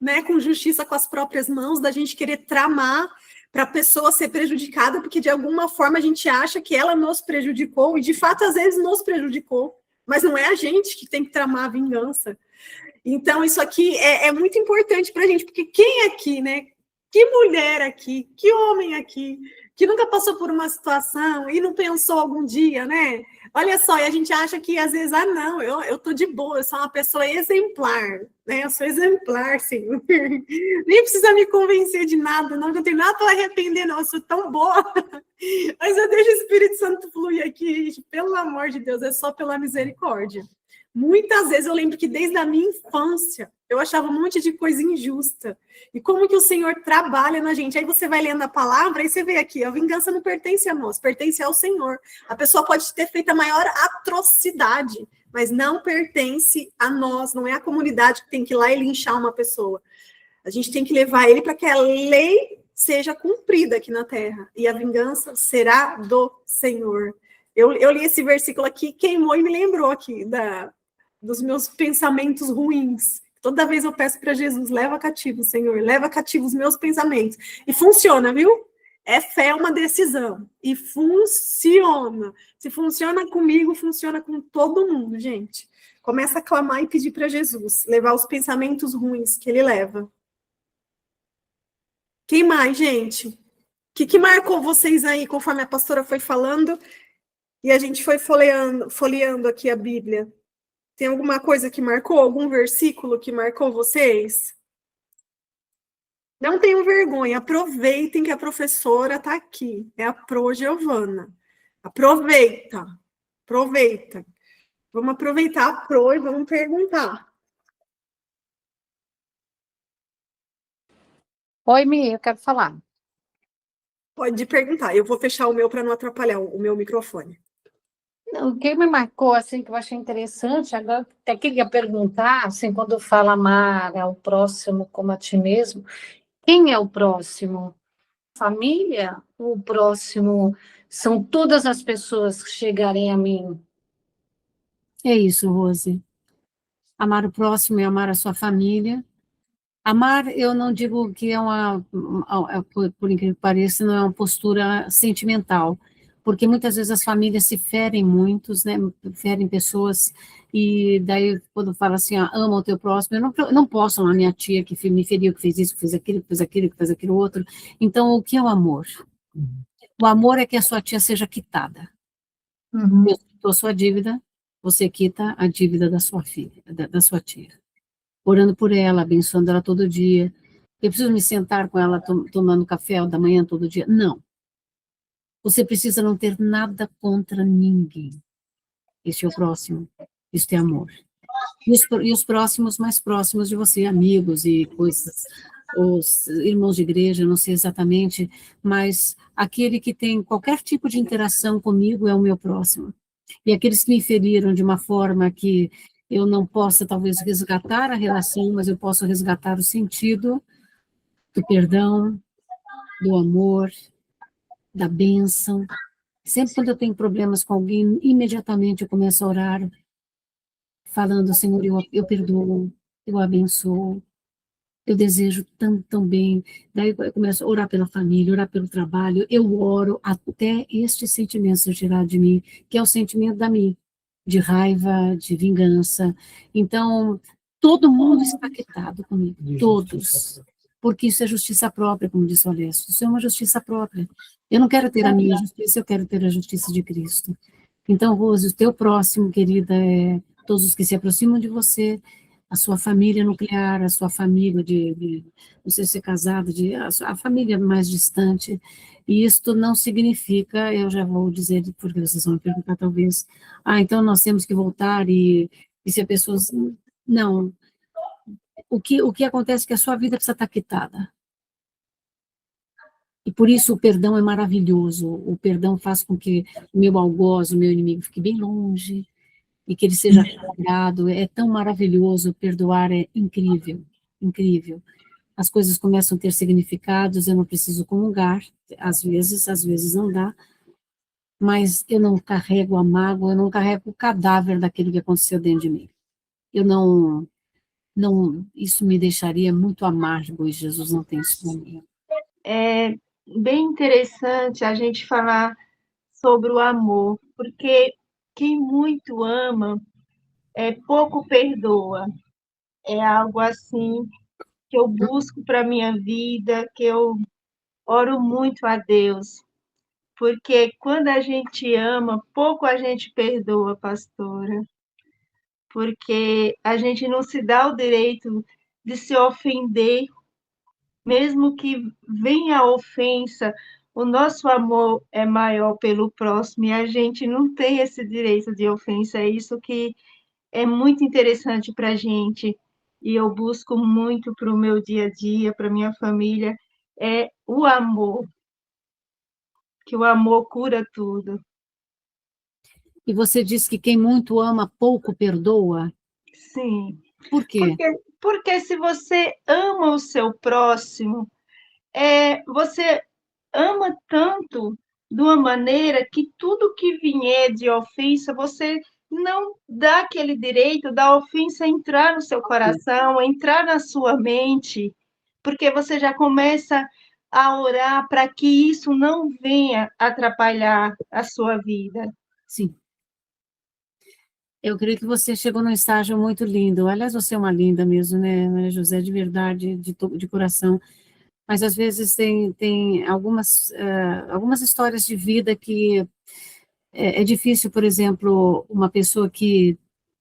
né, com justiça com as próprias mãos, da gente querer tramar para a pessoa ser prejudicada, porque, de alguma forma, a gente acha que ela nos prejudicou, e, de fato, às vezes nos prejudicou, mas não é a gente que tem que tramar a vingança. Então, isso aqui é muito importante para a gente, porque quem aqui, né, que mulher aqui, que homem aqui, que nunca passou por uma situação e não pensou algum dia, né? Olha só, e a gente acha que às vezes, não, eu tô de boa, eu sou uma pessoa exemplar, né? Eu sou exemplar, Senhor. Nem precisa me convencer de nada, não, eu não tenho nada para arrepender, não, eu sou tão boa. Mas eu deixo o Espírito Santo fluir aqui, pelo amor de Deus, é só pela misericórdia. Muitas vezes eu lembro que desde a minha infância, Eu achava um monte de coisa injusta. E como que o Senhor trabalha na gente? Aí você vai lendo a palavra e você vê aqui, a vingança não pertence a nós, pertence ao Senhor. A pessoa pode ter feito a maior atrocidade, mas não pertence a nós, não é a comunidade que tem que ir lá e linchar uma pessoa. A gente tem que levar ele para que a lei seja cumprida aqui na terra. E a vingança será do Senhor. Eu li esse versículo aqui, queimou e me lembrou aqui dos meus pensamentos ruins. Toda vez eu peço para Jesus, leva cativo, Senhor, leva cativo os meus pensamentos. E funciona, viu? É fé, é uma decisão. E funciona. Se funciona comigo, funciona com todo mundo, gente. Começa a clamar e pedir para Jesus, levar os pensamentos ruins que ele leva. Quem mais, gente? O que marcou vocês aí, conforme a pastora foi falando, e a gente foi folheando aqui a Bíblia? Tem alguma coisa que marcou? Algum versículo que marcou vocês? Não tenham vergonha, aproveitem que a professora está aqui. É a Pro Giovana. Aproveita. Vamos aproveitar a Pro e vamos perguntar. Oi, Mi, eu quero falar. Pode perguntar. Eu vou fechar o meu para não atrapalhar o meu microfone. O que me marcou, assim, que eu achei interessante, agora até queria perguntar, assim, quando fala amar ao próximo como a ti mesmo, quem é o próximo? Família? O próximo são todas as pessoas que chegarem a mim? É isso, Rose. Amar o próximo é amar a sua família. Amar, eu não digo que é por incrível que pareça, não é uma postura sentimental, porque muitas vezes as famílias se ferem muitos, né, ferem pessoas, e daí quando fala assim, ama o teu próximo, eu não posso amar minha tia que me feriu, que fez isso, que fez aquilo, que fez aquilo, que fez aquilo outro. Então, o que é o amor? O amor é que a sua tia seja quitada. Uhum. Eu quitou a sua dívida, você quita a dívida da sua filha, da sua tia. Orando por ela, abençoando ela todo dia. Eu preciso me sentar com ela tomando café da manhã todo dia? Não. Você precisa não ter nada contra ninguém. Este é o próximo. Isto é amor. E os próximos mais próximos de você, amigos e coisas, os irmãos de igreja, não sei exatamente, mas aquele que tem qualquer tipo de interação comigo é o meu próximo. E aqueles que me feriram de uma forma que eu não possa, talvez, resgatar a relação, mas eu posso resgatar o sentido do perdão, do amor, da bênção. Sempre quando eu tenho problemas com alguém, imediatamente eu começo a orar, falando, Senhor, eu perdoo, eu abençoo, eu desejo tão bem. Daí eu começo a orar pela família, orar pelo trabalho, eu oro até este sentimento se tirar de mim, que é o sentimento da mim, de raiva, de vingança. Então, todo mundo está quitado comigo, todos. Porque isso é justiça própria, como disse o Alessio. Isso é uma justiça própria. Eu não quero ter a minha justiça, eu quero ter a justiça de Cristo. Então, Rose, o teu próximo, querida, é todos os que se aproximam de você, a sua família nuclear, a sua família não sei se é casado, a família mais distante. E isto não significa, eu já vou dizer, porque vocês vão me perguntar talvez, então nós temos que voltar e se a pessoa... Não. O que acontece é que a sua vida precisa estar quitada. E por isso o perdão é maravilhoso. O perdão faz com que o meu algoz, o meu inimigo, fique bem longe, e que ele seja restaurado. É tão maravilhoso, perdoar é incrível, incrível. As coisas começam a ter significados, eu não preciso comungar, às vezes não dá, mas eu não carrego a mágoa, eu não carrego o cadáver daquilo que aconteceu dentro de mim. Eu não, isso me deixaria muito amargo, e Jesus não tem isso para mim. É bem interessante a gente falar sobre o amor, porque quem muito ama, pouco perdoa. É algo assim que eu busco para a minha vida, que eu oro muito a Deus, porque quando a gente ama, pouco a gente perdoa, pastora, porque a gente não se dá o direito de se ofender, mesmo que venha a ofensa, o nosso amor é maior pelo próximo e a gente não tem esse direito de ofensa. É isso que é muito interessante para a gente. e eu busco muito para o meu dia a dia, para minha família, é o amor, que o amor cura tudo. E você diz que quem muito ama, pouco perdoa. Sim, Por quê? porque se você ama o seu próximo, você ama tanto de uma maneira que tudo que vier de ofensa, você não dá aquele direito da ofensa entrar no seu coração, entrar na sua mente, porque você já começa a orar para que isso não venha atrapalhar a sua vida. Sim. Eu creio que você chegou num estágio muito lindo. Aliás, você é uma linda mesmo, né, Maria José, de verdade, de coração. Mas, às vezes, tem algumas histórias de vida que é difícil, por exemplo, uma pessoa que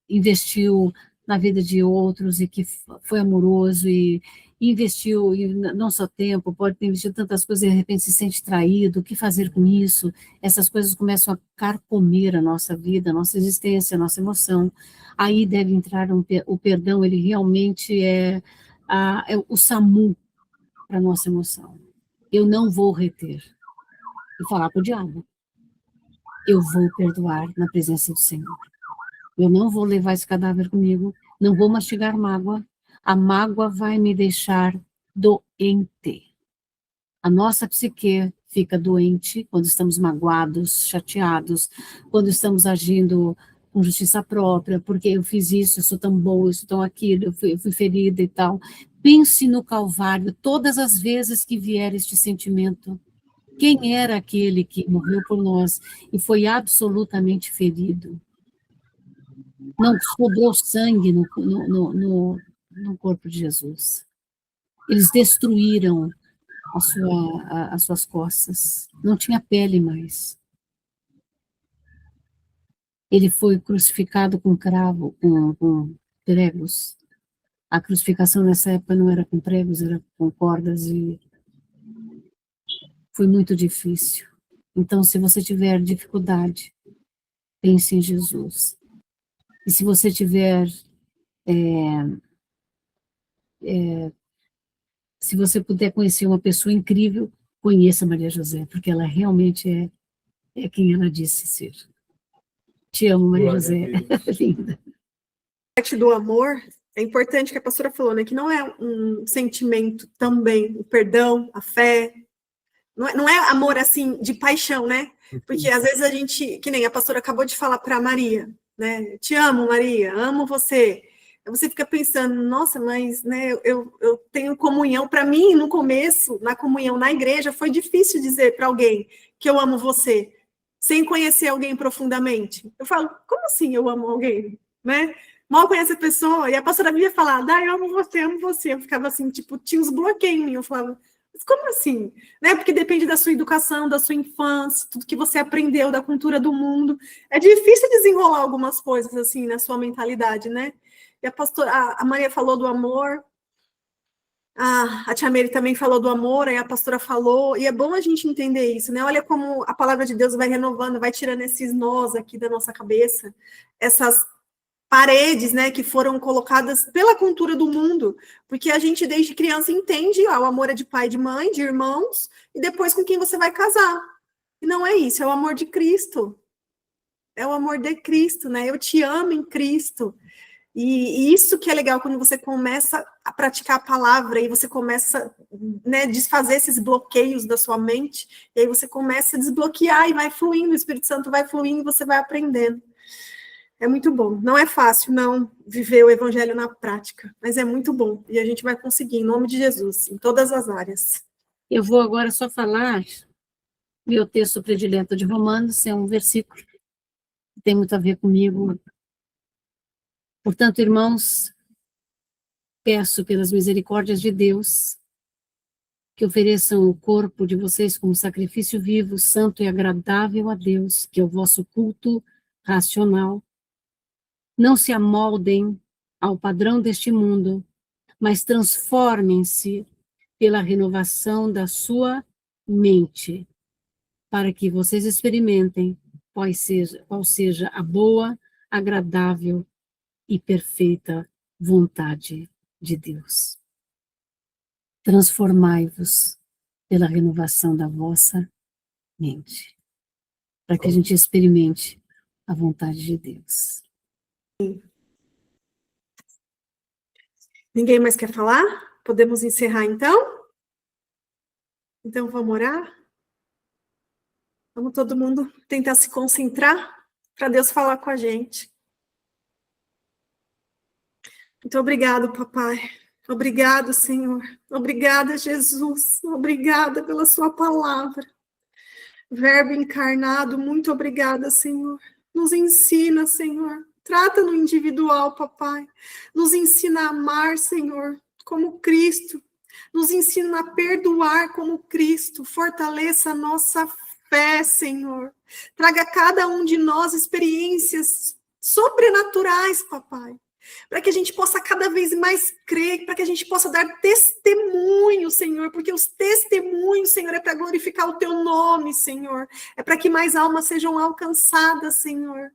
investiu na vida de outros e que foi amoroso e investiu, e não só tempo, pode ter investido tantas coisas e de repente se sente traído, o que fazer com isso? Essas coisas começam a carcomer a nossa vida, a nossa existência, a nossa emoção. Aí deve entrar o perdão, ele realmente é o SAMU para a nossa emoção. Eu não vou reter. E falar para o diabo. Eu vou perdoar na presença do Senhor. Eu não vou levar esse cadáver comigo, não vou mastigar mágoa, a mágoa vai me deixar doente. A nossa psique fica doente quando estamos magoados, chateados, quando estamos agindo com justiça própria, porque eu fiz isso, eu sou tão bom, eu sou tão aquilo, eu fui ferida e tal. Pense no Calvário, todas as vezes que vier este sentimento. Quem era aquele que morreu por nós e foi absolutamente ferido? Não sobrou sangue no corpo de Jesus. Eles destruíram as suas costas. Não tinha pele mais. Ele foi crucificado com cravo, com pregos. A crucificação nessa época não era com pregos, era com cordas e foi muito difícil. Então, se você tiver dificuldade, pense em Jesus. E se você tiver se você puder conhecer uma pessoa incrível, conheça Maria José, porque ela realmente é quem ela disse ser. Te amo, Maria José. Linda. Parte do amor, é importante que a pastora falou, né? Que não é um sentimento também, o perdão, a fé. Não é amor assim de paixão, né? Porque às vezes a gente, que nem a pastora acabou de falar para Maria, né? Te amo, Maria, amo você. Você fica pensando, nossa, mas né, eu tenho comunhão. Para mim, no começo, na comunhão na igreja, foi difícil dizer para alguém que eu amo você, sem conhecer alguém profundamente. Eu falo, como assim eu amo alguém? Né? Mal conhece a pessoa, e a pastora vinha falar, eu amo você, amo você. Eu ficava assim, tipo, tinha uns bloqueios em mim. Eu falava, mas como assim? Né? Porque depende da sua educação, da sua infância, tudo que você aprendeu, da cultura do mundo. É difícil desenrolar algumas coisas assim na sua mentalidade, né? E a Maria falou do amor, a tia Mary também falou do amor, aí a pastora falou, e é bom a gente entender isso, né? Olha como a palavra de Deus vai renovando, vai tirando esses nós aqui da nossa cabeça, essas paredes, né, que foram colocadas pela cultura do mundo, porque a gente desde criança entende, o amor é de pai, de mãe, de irmãos, e depois com quem você vai casar. E não é isso, é o amor de Cristo. É o amor de Cristo, né? Eu te amo em Cristo. E isso que é legal quando você começa a praticar a palavra e você começa, né, desfazer esses bloqueios da sua mente, e aí você começa a desbloquear e vai fluindo, o Espírito Santo vai fluindo e você vai aprendendo. É muito bom. Não é fácil, não, viver o evangelho na prática, mas é muito bom. E a gente vai conseguir, em nome de Jesus, em todas as áreas. Eu vou agora só falar meu texto predileto de Romanos, é um versículo que tem muito a ver comigo. Portanto, irmãos, peço pelas misericórdias de Deus que ofereçam o corpo de vocês como sacrifício vivo, santo e agradável a Deus, que é o vosso culto racional. Não se amoldem ao padrão deste mundo, mas transformem-se pela renovação da sua mente, para que vocês experimentem qual seja a boa, agradável e perfeita vontade de Deus. Transformai-vos pela renovação da vossa mente, para que a gente experimente a vontade de Deus. Ninguém mais quer falar? Podemos encerrar, então? Então, vamos orar? Vamos todo mundo tentar se concentrar para Deus falar com a gente. Muito obrigado, papai. Obrigado, Senhor. Obrigada, Jesus. Obrigada pela sua palavra. Verbo encarnado, muito obrigada, Senhor. Nos ensina, Senhor. Trata no individual, papai. Nos ensina a amar, Senhor, como Cristo. Nos ensina a perdoar como Cristo. Fortaleça a nossa fé, Senhor. Traga a cada um de nós experiências sobrenaturais, papai. Para que a gente possa cada vez mais crer, para que a gente possa dar testemunho, Senhor, porque os testemunhos, Senhor, é para glorificar o teu nome, Senhor, é para que mais almas sejam alcançadas, Senhor.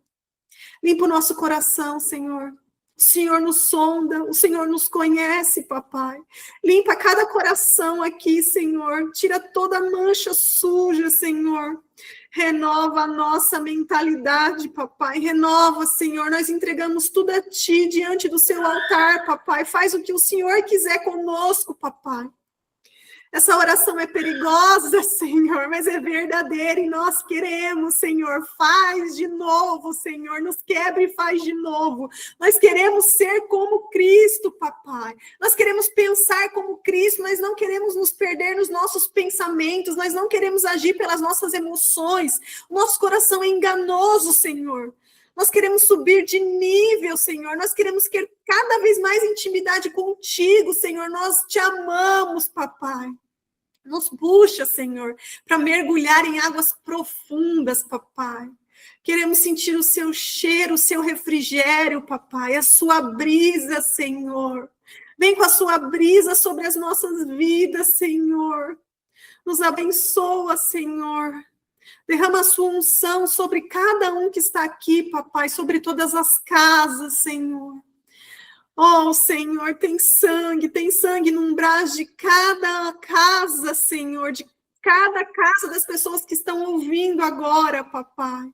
Limpa o nosso coração, Senhor. O Senhor nos sonda, o Senhor nos conhece, papai. Limpa cada coração aqui, Senhor. Tira toda mancha suja, Senhor. Renova a nossa mentalidade, papai. Renova, Senhor. Nós entregamos tudo a ti diante do seu altar, papai. Faz o que o Senhor quiser conosco, papai. Essa oração é perigosa, Senhor, mas é verdadeira e nós queremos, Senhor. Faz de novo, Senhor. Nos quebra e faz de novo. Nós queremos ser como Cristo, papai. Nós queremos pensar como Cristo, mas não queremos nos perder nos nossos pensamentos. Nós não queremos agir pelas nossas emoções. O nosso coração é enganoso, Senhor. Nós queremos subir de nível, Senhor. Nós queremos ter cada vez mais intimidade contigo, Senhor. Nós te amamos, papai. Nos puxa, Senhor, para mergulhar em águas profundas, papai. Queremos sentir o seu cheiro, o seu refrigério, papai. A sua brisa, Senhor. Vem com a sua brisa sobre as nossas vidas, Senhor. Nos abençoa, Senhor. Derrama a sua unção sobre cada um que está aqui, papai, sobre todas as casas, Senhor. Oh, Senhor, tem sangue no umbral de cada casa, Senhor, de cada casa das pessoas que estão ouvindo agora, papai.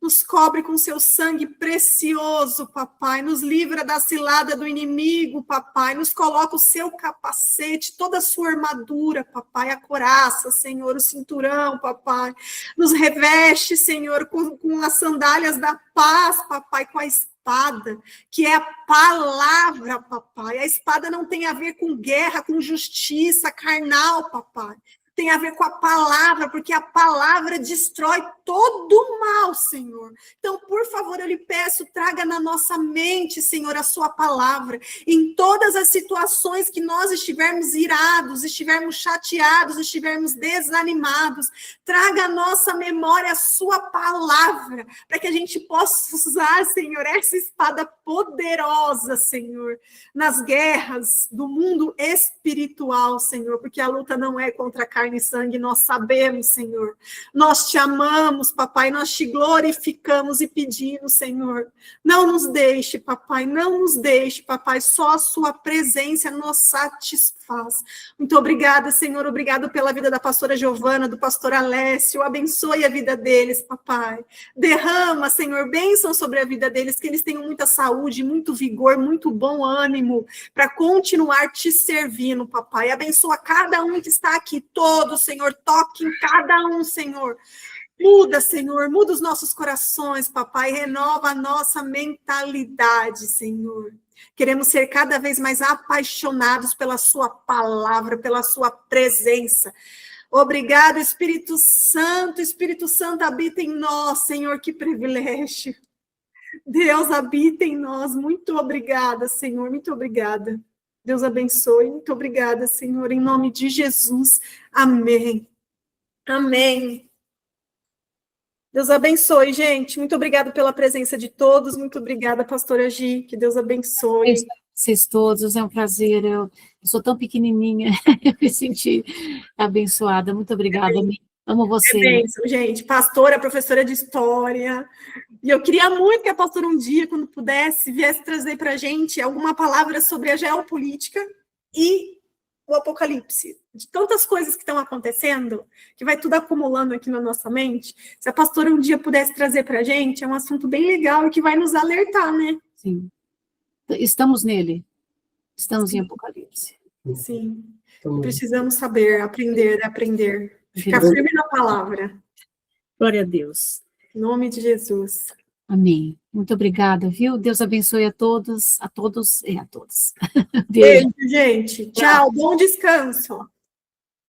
Nos cobre com seu sangue precioso, papai. Nos livra da cilada do inimigo, papai. Nos coloca o seu capacete, toda a sua armadura, papai. A couraça, Senhor, o cinturão, papai. Nos reveste, Senhor, com as sandálias da paz, papai, com a espada, que é a palavra, papai. A espada não tem a ver com guerra, com justiça carnal, papai. Tem a ver com a palavra, porque a palavra destrói todo o mal, Senhor. Então, por favor, eu lhe peço, traga na nossa mente, Senhor, a sua palavra. Em todas as situações que nós estivermos irados, estivermos chateados, estivermos desanimados, traga à nossa memória a sua palavra, para que a gente possa usar, Senhor, essa espada poderosa, Senhor, nas guerras do mundo espiritual, Senhor, porque a luta não é contra a carne e sangue, nós sabemos, Senhor. Nós te amamos, papai, nós te glorificamos e pedimos, Senhor. Não nos deixe, papai, não nos deixe, papai, só a sua presença nos satisfaz. Muito obrigada, Senhor, obrigado pela vida da pastora Giovana, do pastor Alessio, abençoe a vida deles, papai. Derrama, Senhor, bênção sobre a vida deles, que eles tenham muita saúde, muito vigor, muito bom ânimo, para continuar te servindo, papai. Abençoa cada um que está aqui, todos, Senhor, toque em cada um, Senhor. Muda, Senhor, muda os nossos corações, papai, renova a nossa mentalidade, Senhor. Queremos ser cada vez mais apaixonados pela sua palavra, pela sua presença. Obrigado, Espírito Santo habita em nós, Senhor, que privilégio. Deus habita em nós, muito obrigada, Senhor, muito obrigada. Deus abençoe, muito obrigada, Senhor, em nome de Jesus, amém. Amém. Deus abençoe, gente, muito obrigada pela presença de todos, muito obrigada, pastora Gi, que Deus abençoe. Vocês todos, é um prazer, eu sou tão pequenininha, eu me senti abençoada, muito obrigada, Amo você. Bênção, gente. Pastora, professora de história. E eu queria muito que a pastora um dia, quando pudesse, viesse trazer para a gente alguma palavra sobre a geopolítica e o apocalipse. De tantas coisas que estão acontecendo, que vai tudo acumulando aqui na nossa mente. Se a pastora um dia pudesse trazer para a gente, é um assunto bem legal e que vai nos alertar, né? Sim. Estamos nele. Estamos em Apocalipse. Sim. Então, Precisamos saber, aprender. Ficar firme na palavra. Glória a Deus. Em nome de Jesus. Amém. Muito obrigada, viu? Deus abençoe a todos e a todos. Beijo. Beijo, gente. Tchau. Bom descanso.